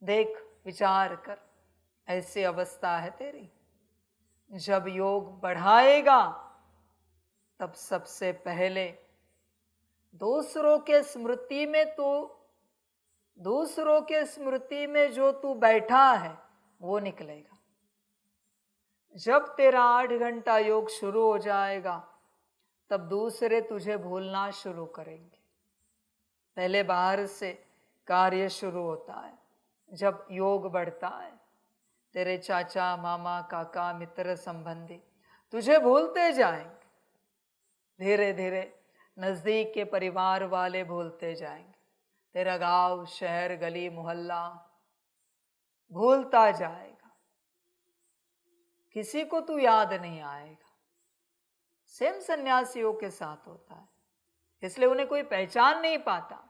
देख विचार कर, ऐसी अवस्था है तेरी। जब योग बढ़ाएगा तब सबसे पहले दूसरों के स्मृति में जो तू बैठा है वो निकलेगा। जब तेरा 8 घंटा योग शुरू हो जाएगा तब दूसरे तुझे भूलना शुरू करेंगे। पहले बाहर से कार्य शुरू होता है। जब योग बढ़ता है तेरे चाचा मामा काका मित्र संबंधी तुझे भूलते जाएंगे। धीरे धीरे नजदीक के परिवार वाले भूलते जाएंगे। तेरा गांव शहर गली मोहल्ला भूलता जाएगा। किसी को तू याद नहीं आएगा। सेम सन्यासियों के साथ होता है, इसलिए उन्हें कोई पहचान नहीं पाता।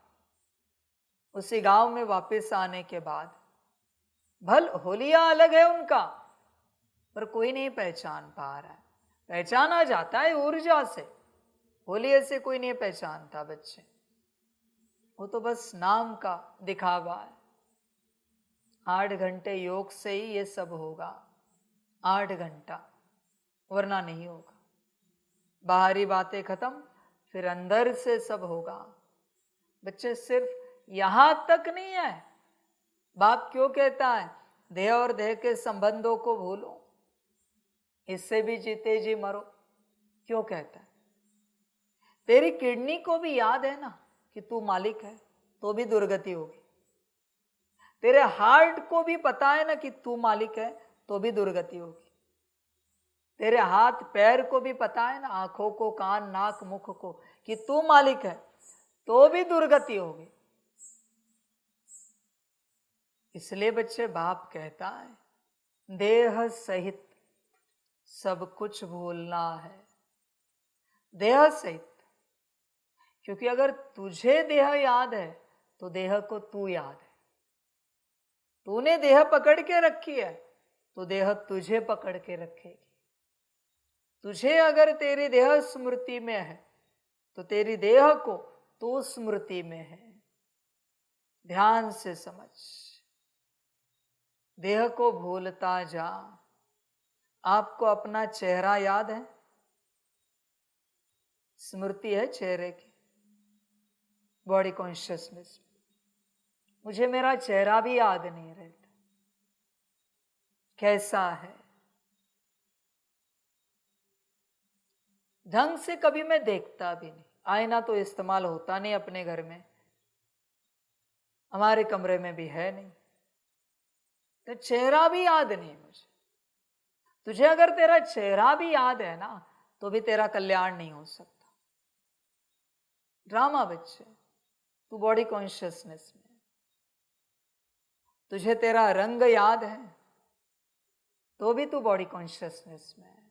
उसी गांव में वापस आने के बाद भल होलिया अलग है उनका, पर कोई नहीं पहचान पा रहा है। पहचाना जाता है ऊर्जा से, होलिये से कोई नहीं पहचानता बच्चे। वो तो बस नाम का दिखावा है। 8 घंटे योग से ही ये सब होगा। 8 घंटा, वरना नहीं होगा। बाहरी बातें खत्म, फिर अंदर से सब होगा। बच्चे सिर्फ यहां तक नहीं है। बाप क्यों कहता है देह और देह के संबंधों को भूलो, इससे भी जीते जी मरो? क्यों कहता है? तेरी किडनी को भी याद है ना कि तू मालिक है, तो भी दुर्गति होगी। तेरे हार्ट को भी पता है ना कि तू मालिक है, तो भी दुर्गति होगी। तेरे हाथ पैर को भी पता है ना, आंखों को कान नाक मुख को, कि तू मालिक है, तो भी दुर्गति होगी। इसलिए बच्चे बाप कहता है देह सहित सब कुछ भूलना है। देह सहित, क्योंकि अगर तुझे देह याद है तो देह को तू याद है। तूने देह पकड़ के रखी है तो देह तुझे पकड़ के रखेगी। तुझे अगर तेरी देह स्मृति में है तो तेरी देह को तू स्मृति में है। ध्यान से समझ। देह को भूलता जा। आपको अपना चेहरा याद है? स्मृति है चेहरे की, बॉडी कॉन्शियसनेस। मुझे मेरा चेहरा भी याद नहीं रहता कैसा है। ढंग से कभी मैं देखता भी नहीं। आईना तो इस्तेमाल होता नहीं अपने घर में, हमारे कमरे में भी है नहीं, तो चेहरा भी याद नहीं मुझे। तुझे अगर तेरा चेहरा भी याद है ना तो भी तेरा कल्याण नहीं हो सकता। ड्रामा बच्चे, तू बॉडी कॉन्शियसनेस में। तुझे तेरा रंग याद है तो भी तू बॉडी कॉन्शियसनेस में है।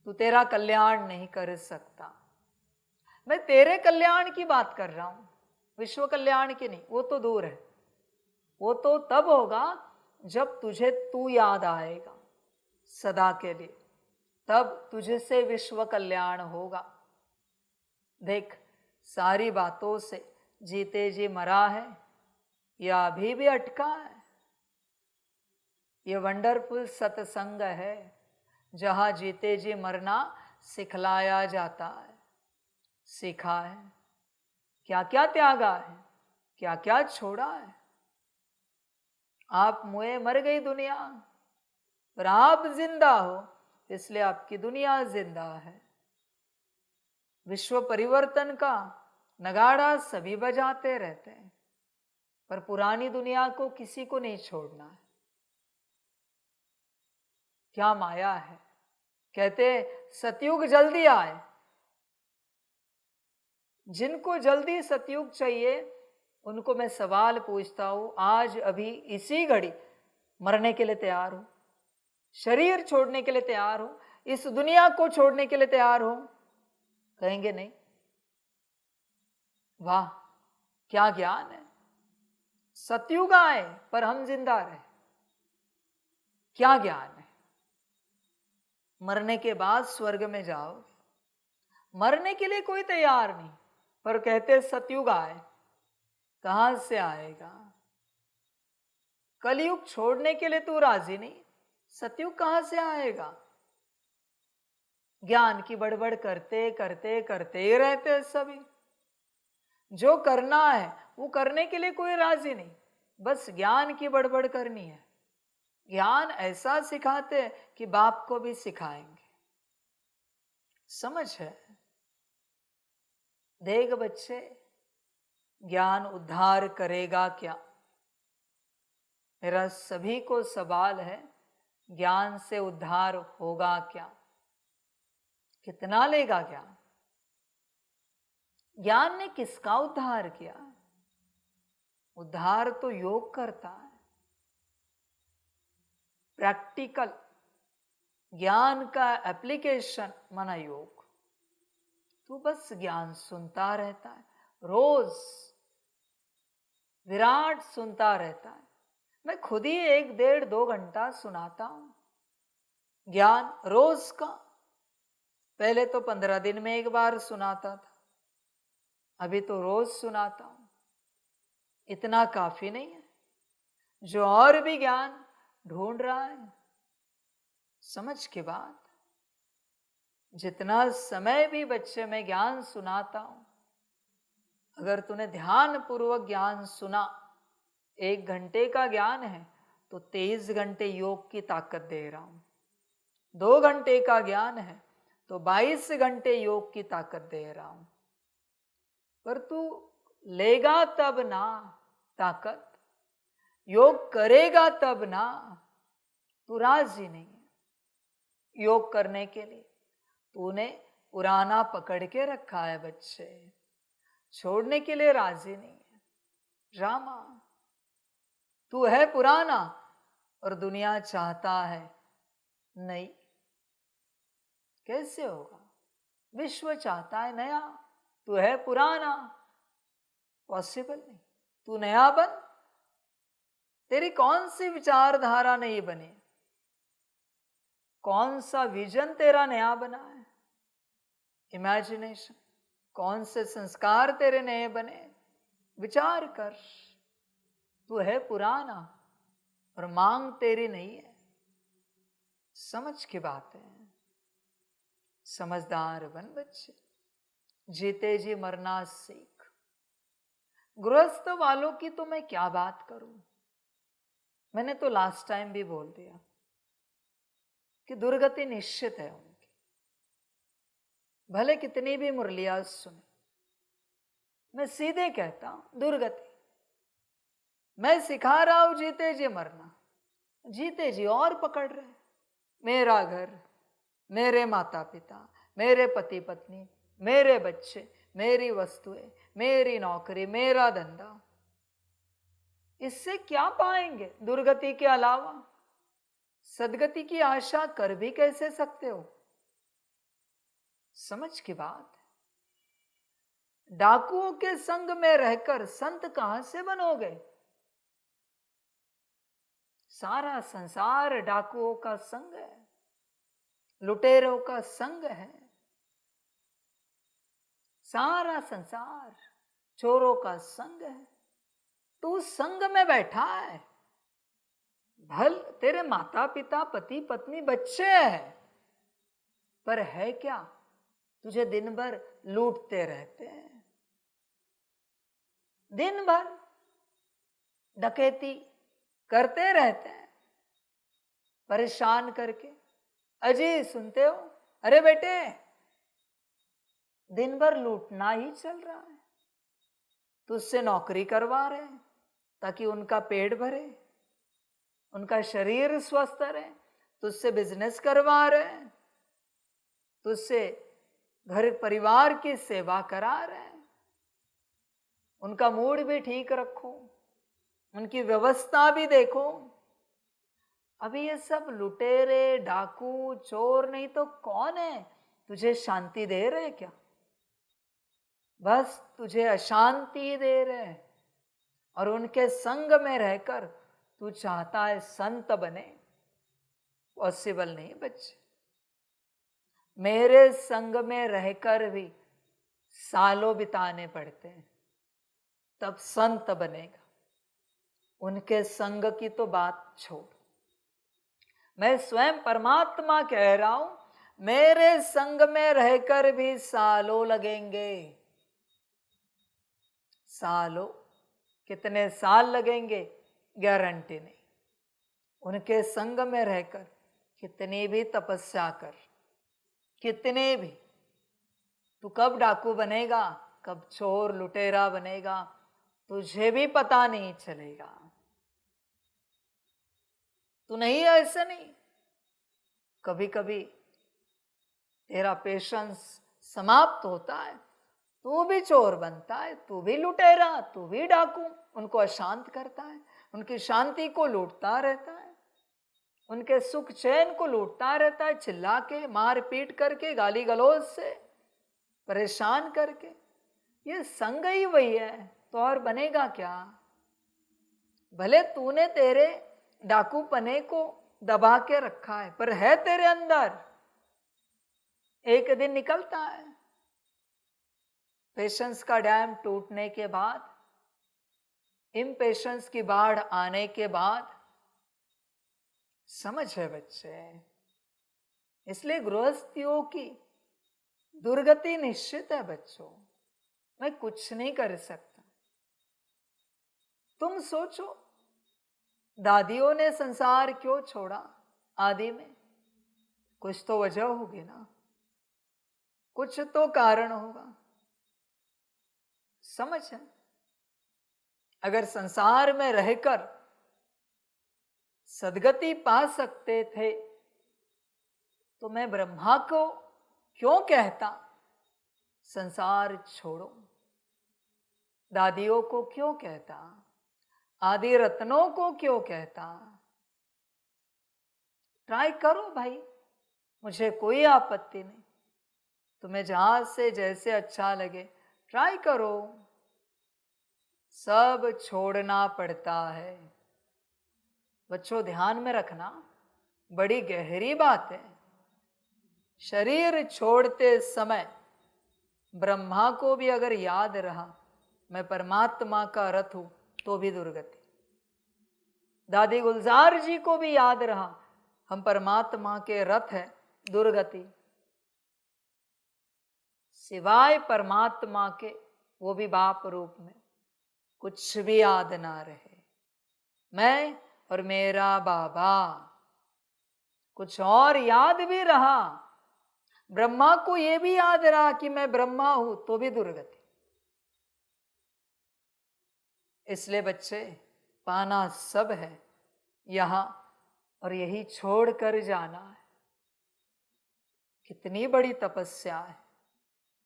तू तेरा कल्याण नहीं कर सकता। मैं तेरे कल्याण की बात कर रहा हूं, विश्व कल्याण की नहीं। वो तो दूर है। वो तो तब होगा जब तुझे तू याद आएगा सदा के लिए, तब तुझे से विश्व कल्याण होगा। देख, सारी बातों से जीते जी मरा है या अभी भी अटका है। ये वंडरफुल सत्संग है जहां जीते जी मरना सिखलाया जाता है। सीखा है, क्या क्या त्यागा है, क्या क्या छोड़ा है। आप मुए मर गई दुनिया, पर आप जिंदा हो इसलिए आपकी दुनिया जिंदा है। विश्व परिवर्तन का नगाड़ा सभी बजाते रहते हैं, पर पुरानी दुनिया को किसी को नहीं छोड़ना है। क्या माया है। कहते सतयुग जल्दी आए। जिनको जल्दी सतयुग चाहिए उनको मैं सवाल पूछता हूं, आज अभी इसी घड़ी मरने के लिए तैयार हो, शरीर छोड़ने के लिए तैयार हो, इस दुनिया को छोड़ने के लिए तैयार हो? कहेंगे नहीं। वाह, क्या ज्ञान है। सतयुग आए पर हम जिंदा रहे, क्या ज्ञान है। मरने के बाद स्वर्ग में जाओ, मरने के लिए कोई तैयार नहीं, पर कहते सतयुग आए। कहां से आएगा? कलयुग छोड़ने के लिए तू राजी नहीं, सतयुग कहां से आएगा? ज्ञान की बड़बड़ करते करते करते ही रहते हैं सभी। जो करना है वो करने के लिए कोई राजी नहीं, बस ज्ञान की बड़बड़ करनी है। ज्ञान ऐसा सिखाते हैं कि बाप को भी सिखाएंगे। समझ है? देख बच्चे, ज्ञान उद्धार करेगा क्या? मेरा सभी को सवाल है, ज्ञान से उद्धार होगा क्या? कितना लेगा ज्ञान? ज्ञान ने किसका उद्धार किया? उद्धार तो योग करता है। प्रैक्टिकल ज्ञान का एप्लीकेशन माना योग। तू बस ज्ञान सुनता रहता है, रोज विराट सुनता रहता है। मैं खुद ही 1, 1.5, 2 घंटा सुनाता हूं ज्ञान रोज का। पहले तो 15 दिन में एक बार सुनाता था, अभी तो रोज सुनाता हूं। इतना काफी नहीं है, जो और भी ज्ञान ढूंढ रहा है। समझ के बात, जितना समय भी बच्चे में ज्ञान सुनाता हूं, अगर तूने ध्यान पूर्वक ज्ञान सुना, 1 घंटे का ज्ञान है तो 23 घंटे योग की ताकत दे रहा हूं। 2 घंटे का ज्ञान है तो 22 घंटे योग की ताकत दे रहा हूं। पर तू लेगा तब ना ताकत, योग करेगा तब ना। तू राजी नहीं है योग करने के लिए, तूने पुराना पकड़ के रखा है बच्चे, छोड़ने के लिए राजी नहीं है। ड्रामा। तू है पुराना और दुनिया चाहता है नहीं। कैसे होगा? विश्व चाहता है नया, तू है पुराना। पॉसिबल नहीं। तू नया बन। तेरी कौन सी विचारधारा नहीं बनी? कौन सा विजन तेरा नया बना है? इमेजिनेशन। कौन से संस्कार तेरे नए बने? विचार कर। तू है पुराना और मांग तेरी नहीं है। समझ की बात है। समझदार बन बच्चे, जीते जी मरना सीख। गृहस्थ वालों की तो मैं क्या बात करूं। मैंने तो लास्ट टाइम भी बोल दिया कि दुर्गति निश्चित है उनकी, भले कितनी भी मुरलियां सुने। मैं सीधे कहता हूं दुर्गति। मैं सिखा रहा हूं जीते जी मरना, जीते जी और पकड़ रहे। मेरा घर, मेरे माता पिता, मेरे पति पत्नी, मेरे बच्चे, मेरी वस्तुएं, मेरी नौकरी, मेरा धंधा, इससे क्या पाएंगे दुर्गति के अलावा? सदगति की आशा कर भी कैसे सकते हो? समझ की बात है। डाकुओं के संग में रहकर संत कहां से बनोगे? सारा संसार डाकुओं का संग है, लुटेरों का संग है। सारा संसार चोरों का संग है। तू संग में बैठा है। भल तेरे माता पिता, पति पत्नी, बच्चे हैं, पर है क्या? तुझे दिन भर लूटते रहते हैं, दिन भर डकैती करते रहते हैं, परेशान करके। अजी सुनते हो? अरे बेटे, दिन भर लूटना ही चल रहा है, तुझसे नौकरी करवा रहे हैं ताकि उनका पेट भरे, उनका शरीर स्वस्थ रहे, तुझसे बिजनेस करवा रहे हैं, तुझसे घर परिवार की सेवा करा रहे हैं, उनका मूड भी ठीक रखो, उनकी व्यवस्था भी देखो। अभी ये सब लुटेरे, डाकू, चोर नहीं तो कौन है तुझे शांति दे रहे क्या? बस तुझे अशांति दे रहे, और उनके संग में रहकर तू चाहता है संत बने। पॉसिबल नहीं बच्चे। मेरे संग में रहकर भी सालों बिताने पड़ते हैं, तब संत बनेगा। उनके संग की तो बात छोड़, मैं स्वयं परमात्मा कह रहा हूं, मेरे संग में रहकर भी सालों लगेंगे। सालों, कितने साल लगेंगे गारंटी नहीं। उनके संग में रहकर कितनी भी तपस्या कर, कितने भी, तू कब डाकू बनेगा, कब चोर लुटेरा बनेगा, तुझे भी पता नहीं चलेगा। तू नहीं, ऐसे नहीं। कभी कभी तेरा पेशेंस समाप्त होता है, तू भी चोर बनता है, तू भी लुटेरा, तू भी डाकू, उनको अशांत करता है, उनकी शांति को लूटता रहता है, उनके सुख चैन को लूटता रहता है, चिल्ला के, मार पीट करके, गाली गलौज से परेशान करके। ये संग ही वही है, तो और बनेगा क्या? भले तूने तेरे डाकू पने को दबा के रखा है, पर है तेरे अंदर, एक दिन निकलता है। पेशेंस का डैम टूटने के बाद, इम्पेशेंस की बाढ़ आने के बाद, समझ है बच्चे, इसलिए गृहस्थियों की दुर्गति निश्चित है बच्चों। मैं कुछ नहीं कर सकता। तुम सोचो, दादियों ने संसार क्यों छोड़ा आदि में? कुछ तो वजह होगी ना, कुछ तो कारण होगा। समझ है? अगर संसार में रहकर सदगति पा सकते थे तो मैं ब्रह्मा को क्यों कहता संसार छोड़ो? दादियों को क्यों कहता? आदि रत्नों को क्यों कहता? ट्राई करो भाई, मुझे कोई आपत्ति नहीं। तुम्हें जहां से जैसे अच्छा लगे ट्राई करो। सब छोड़ना पड़ता है बच्चों, ध्यान में रखना, बड़ी गहरी बात है। शरीर छोड़ते समय ब्रह्मा को भी अगर याद रहा मैं परमात्मा का रथ हूं तो भी दुर्गति। दादी गुलजार जी को भी याद रहा हम परमात्मा के रथ हैं, दुर्गति। सिवाय परमात्मा के, वो भी बाप रूप में, कुछ भी याद ना रहे। मैं और मेरा बाबा, कुछ और याद भी रहा, ब्रह्मा को यह भी याद रहा कि मैं ब्रह्मा हूं तो भी दुर्गति। इसलिए बच्चे, पाना सब है यहां, और यही छोड़ कर जाना है। कितनी बड़ी तपस्या है,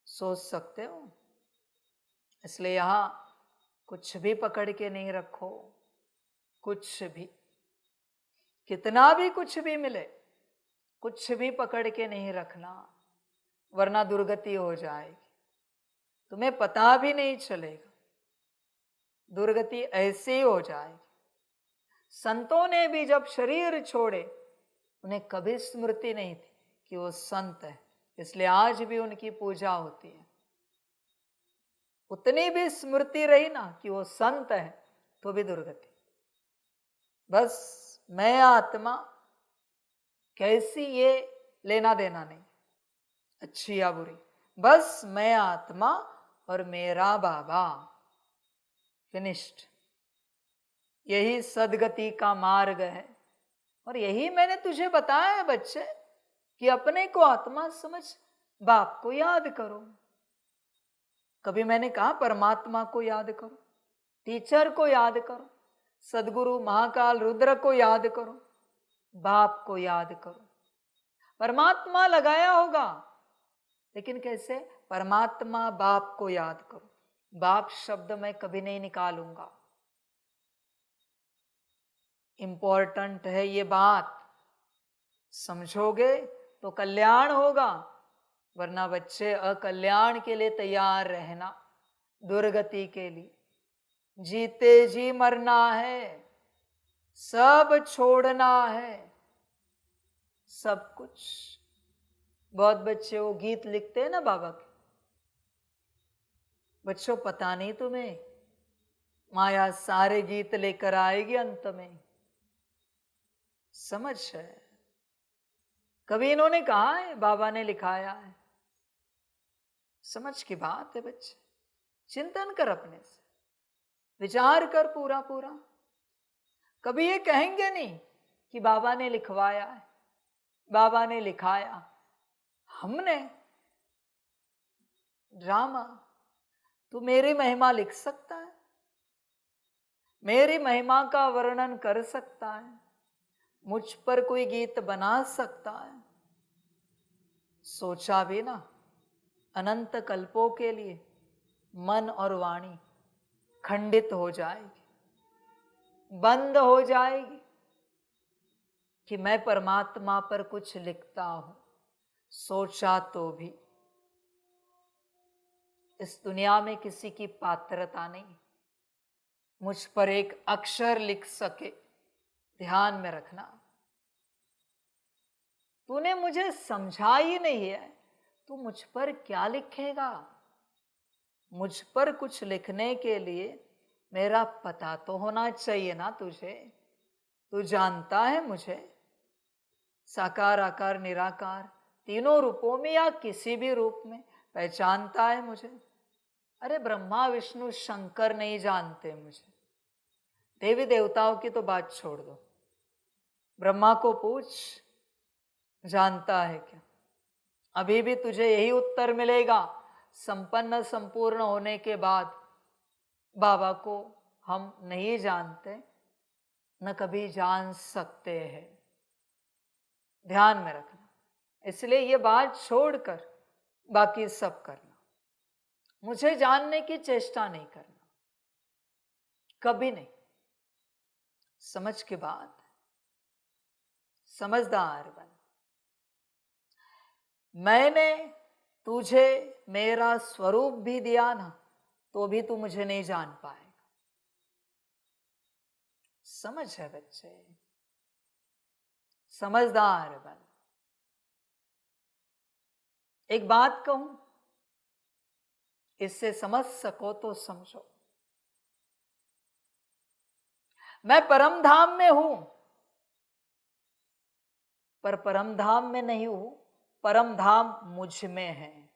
सोच सकते हो? इसलिए यहां कुछ भी पकड़ के नहीं रखो, कुछ भी, कितना भी कुछ भी मिले, कुछ भी पकड़ के नहीं रखना, वरना दुर्गति हो जाएगी। तुम्हें पता भी नहीं चलेगा, दुर्गति ऐसे ही हो जाएगी। संतों ने भी जब शरीर छोड़े, उन्हें कभी स्मृति नहीं थी कि वो संत है, इसलिए आज भी उनकी पूजा होती है। उतनी भी स्मृति रही ना कि वो संत है तो भी दुर्गति। बस मैं आत्मा कैसी, ये लेना देना नहीं, अच्छी या बुरी, बस मैं आत्मा और मेरा बाबा, फिनिश्ड। यही सदगति का मार्ग है, और यही मैंने तुझे बताया है बच्चे। कि अपने को आत्मा समझ बाप को याद करो। कभी मैंने कहा परमात्मा को याद करो, टीचर को याद करो, सदगुरु महाकाल रुद्र को याद करो, बाप को याद करो। परमात्मा लगाया होगा, लेकिन कैसे? परमात्मा बाप को याद करो। बाप शब्द मैं कभी नहीं निकालूंगा। इंपॉर्टेंट है ये बात, समझोगे तो कल्याण होगा, वरना बच्चे अकल्याण के लिए तैयार रहना, दुर्गति के लिए। जीते जी मरना है, सब छोड़ना है, सब कुछ। बहुत बच्चे वो गीत लिखते हैं ना बाबा के। बच्चों पता नहीं तुम्हें, माया सारे गीत लेकर आएगी अंत में। समझ है? कभी इन्होंने कहा है, बाबा ने लिखाया है। समझ की बात है बच्चे, चिंतन कर, अपने से विचार कर पूरा पूरा। कभी ये कहेंगे नहीं कि बाबा ने लिखवाया है, बाबा ने लिखाया। हमने ड्रामा, तू मेरी महिमा लिख सकता है, मेरी महिमा का वर्णन कर सकता है, मुझ पर कोई गीत बना सकता है? सोचा भी ना, अनंत कल्पों के लिए मन और वाणी खंडित हो जाएगी, बंद हो जाएगी कि मैं परमात्मा पर कुछ लिखता हूं। सोचा तो भी इस दुनिया में किसी की पात्रता नहीं मुझ पर एक अक्षर लिख सके। ध्यान में रखना, तूने मुझे समझा ही नहीं है, तू मुझ पर क्या लिखेगा? मुझ पर कुछ लिखने के लिए मेरा पता तो होना चाहिए ना तुझे। तू जानता है मुझे, साकार आकार निराकार तीनों रूपों में या किसी भी रूप में पहचानता है मुझे। अरे ब्रह्मा विष्णु शंकर नहीं जानते मुझे, देवी देवताओं की तो बात छोड़ दो। ब्रह्मा को पूछ, जानता है क्या? अभी भी तुझे यही उत्तर मिलेगा। संपन्न संपूर्ण होने के बाद बाबा को हम नहीं जानते, न कभी जान सकते हैं। ध्यान में रखना। इसलिए ये बात छोड़कर बाकी सब करना। मुझे जानने की चेष्टा नहीं करना, कभी नहीं। समझ के बाद समझदार बन। मैंने तुझे मेरा स्वरूप भी दिया ना, तो भी तू मुझे नहीं जान पाएगा। समझ है बच्चे? समझदार बन। एक बात कहूं, इससे समझ सको तो समझो। मैं परम धाम में हूं, पर परम धाम में नहीं हूं, परम धाम मुझ में है।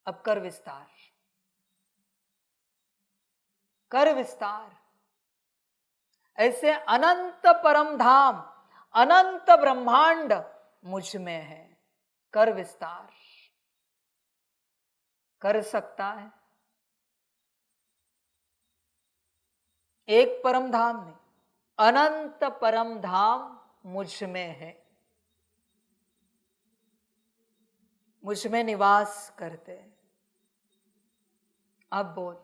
अब कर विस्तार, कर विस्तार। ऐसे अनंत परम धाम, अनंत ब्रह्मांड मुझ में है। कर विस्तार। कर सकता है? एक परम धाम नहीं, अनंत परम धाम मुझ में है। मुझ में निवास करते हैं। अब बोल,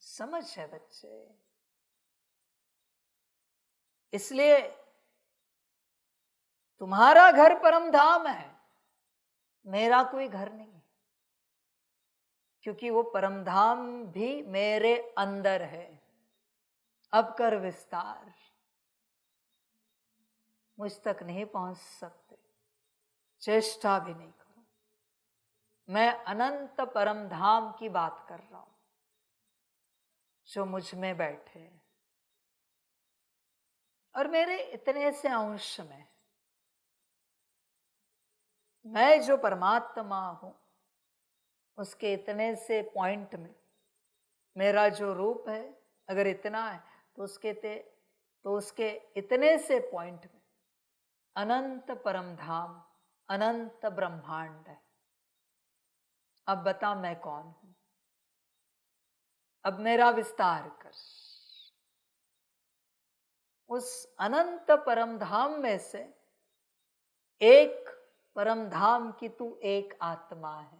समझ है बच्चे? इसलिए तुम्हारा घर परम धाम है, मेरा कोई घर नहीं, क्योंकि वो परम धाम भी मेरे अंदर है। अब कर विस्तार। मुझ तक नहीं पहुंच सकते, चेष्टा भी नहीं करो। मैं अनंत परम धाम की बात कर रहा हूं, जो मुझ में बैठे हैं और मेरे इतने से अंश में। मैं जो परमात्मा हूं, उसके इतने से पॉइंट में मेरा जो रूप है, अगर इतना है तो उसके इतने से पॉइंट में अनंत परम धाम, अनंत ब्रह्मांड है। अब बता मैं कौन हूं? अब मेरा विस्तार कर। उस अनंत परम धाम में से एक परम धाम की तू एक आत्मा है।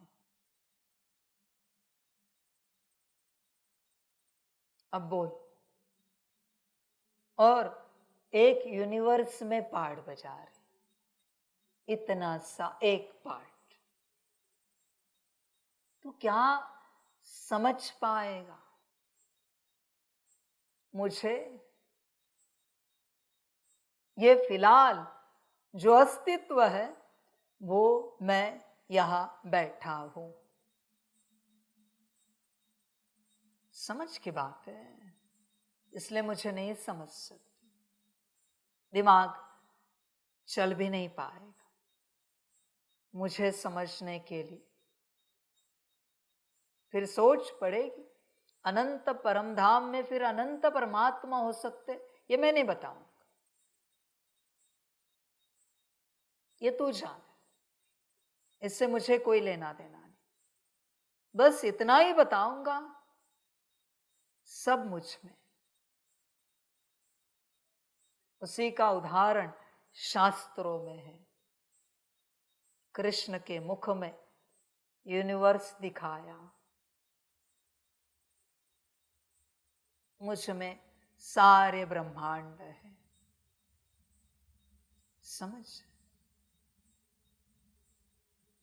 अब बोल। और एक यूनिवर्स में पार्ट बजा रहे, इतना सा एक पार्ट तू क्या समझ पाएगा? मुझे ये फिलहाल जो अस्तित्व है वो मैं यहां बैठा हूं। समझ की बात है, इसलिए मुझे नहीं समझ सकती। दिमाग चल भी नहीं पाएगा मुझे समझने के लिए। फिर सोच पड़ेगी अनंत परम धाम में फिर अनंत परमात्मा हो सकते, ये मैं नहीं बताऊंगा, ये तू जान, इससे मुझे कोई लेना देना नहीं। बस इतना ही बताऊंगा, सब मुझ में। उसी का उदाहरण शास्त्रों में है। कृष्ण के मुख में यूनिवर्स दिखाया, मुझ में सारे ब्रह्मांड है। समझ?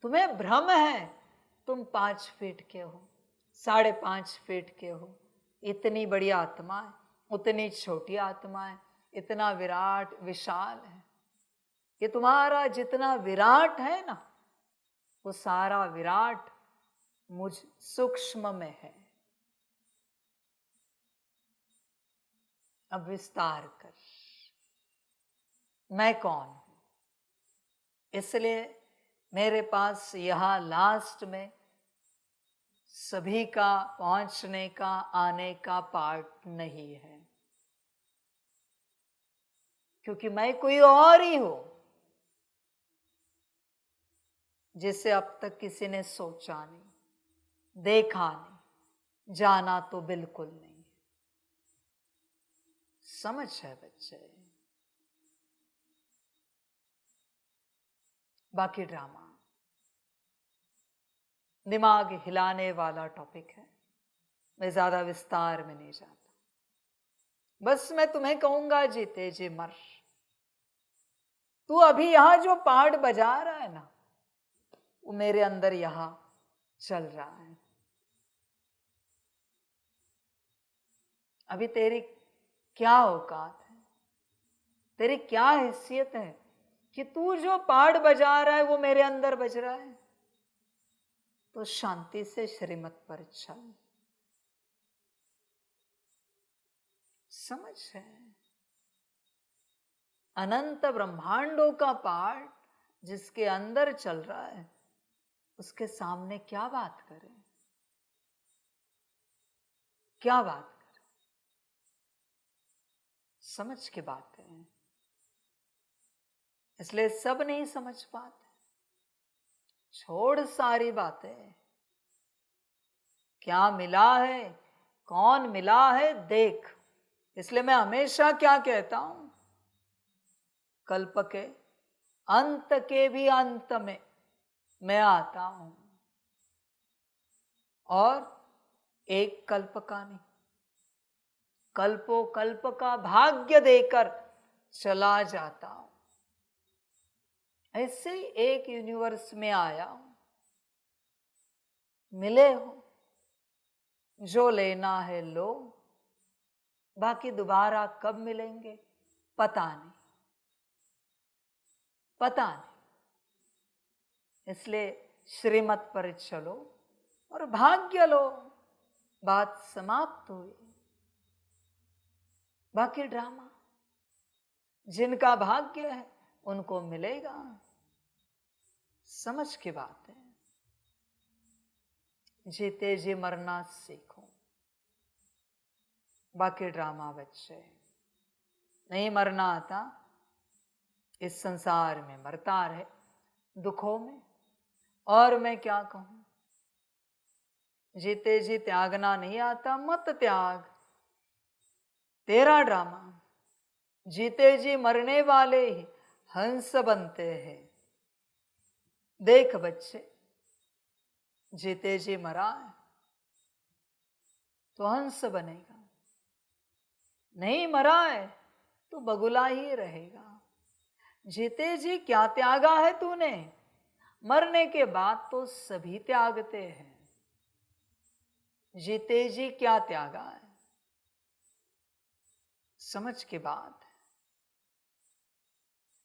तुम्हें भ्रम है तुम 5 फीट के हो, 5.5 फीट के हो। इतनी बड़ी आत्मा है, उतनी छोटी आत्मा है, इतना विराट विशाल है। ये तुम्हारा जितना विराट है ना, वो सारा विराट मुझ सूक्ष्म में है। अब विस्तार कर, मैं कौन हूं? इसलिए मेरे पास यहां लास्ट में सभी का पहुंचने का, आने का पार्ट नहीं है, क्योंकि मैं कोई और ही हूं जिसे अब तक किसी ने सोचा नहीं, देखा नहीं, जाना तो बिल्कुल नहीं। समझ है बच्चे? बाकी ड्रामा दिमाग हिलाने वाला टॉपिक है, मैं ज्यादा विस्तार में नहीं जाता। बस मैं तुम्हें कहूंगा जीते जी मर। तू अभी यहां जो पार्ट बजा रहा है ना, वो मेरे अंदर यहां चल रहा है। अभी तेरी क्या औकात है, तेरी क्या हैसियत है कि तू जो पार्ट बजा रहा है वो मेरे अंदर बज रहा है? तो शांति से श्रीमत पर चल। समझ है? अनंत ब्रह्मांडों का पार्ट जिसके अंदर चल रहा है, उसके सामने क्या बात करें, क्या बात करें? समझ की बात है, इसलिए सब नहीं समझ पाते। छोड़ सारी बातें, क्या मिला है, कौन मिला है देख। इसलिए मैं हमेशा क्या कहता हूं, कल्प के अंत के भी अंत में मैं आता हूं, और एक कल्प का नहीं, कल्पों कल्प का भाग्य देकर चला जाता हूं। ऐसे ही एक यूनिवर्स में आया हूं, मिले हो, जो लेना है लो, बाकी दोबारा कब मिलेंगे पता नहीं, पता नहीं। इसलिए श्रीमत पर चलो और भाग्य लो, बात समाप्त हुई। बाकी ड्रामा जिनका भाग्य है उनको मिलेगा। समझ की बात है, जीते जी मरना सीखो। बाकी ड्रामा बच्चे नहीं मरना आता इस संसार में मरता रहे दुखों में। और मैं क्या कहूं, जीते जी त्यागना नहीं आता, मत त्याग, तेरा ड्रामा। जीते जी मरने वाले ही हंस बनते हैं। देख बच्चे, जीते जी मरा है तो हंस बनेगा, नहीं मरा है तो बगुला ही रहेगा। जीते जी क्या त्यागा है तूने, मरने के बाद तो सभी त्यागते हैं। जीते जी क्या त्यागा है, समझ के बात है।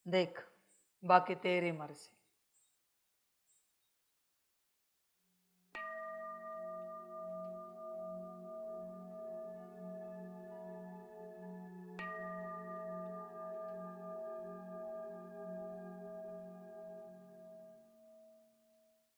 देख, बाकी तेरी मर्जी।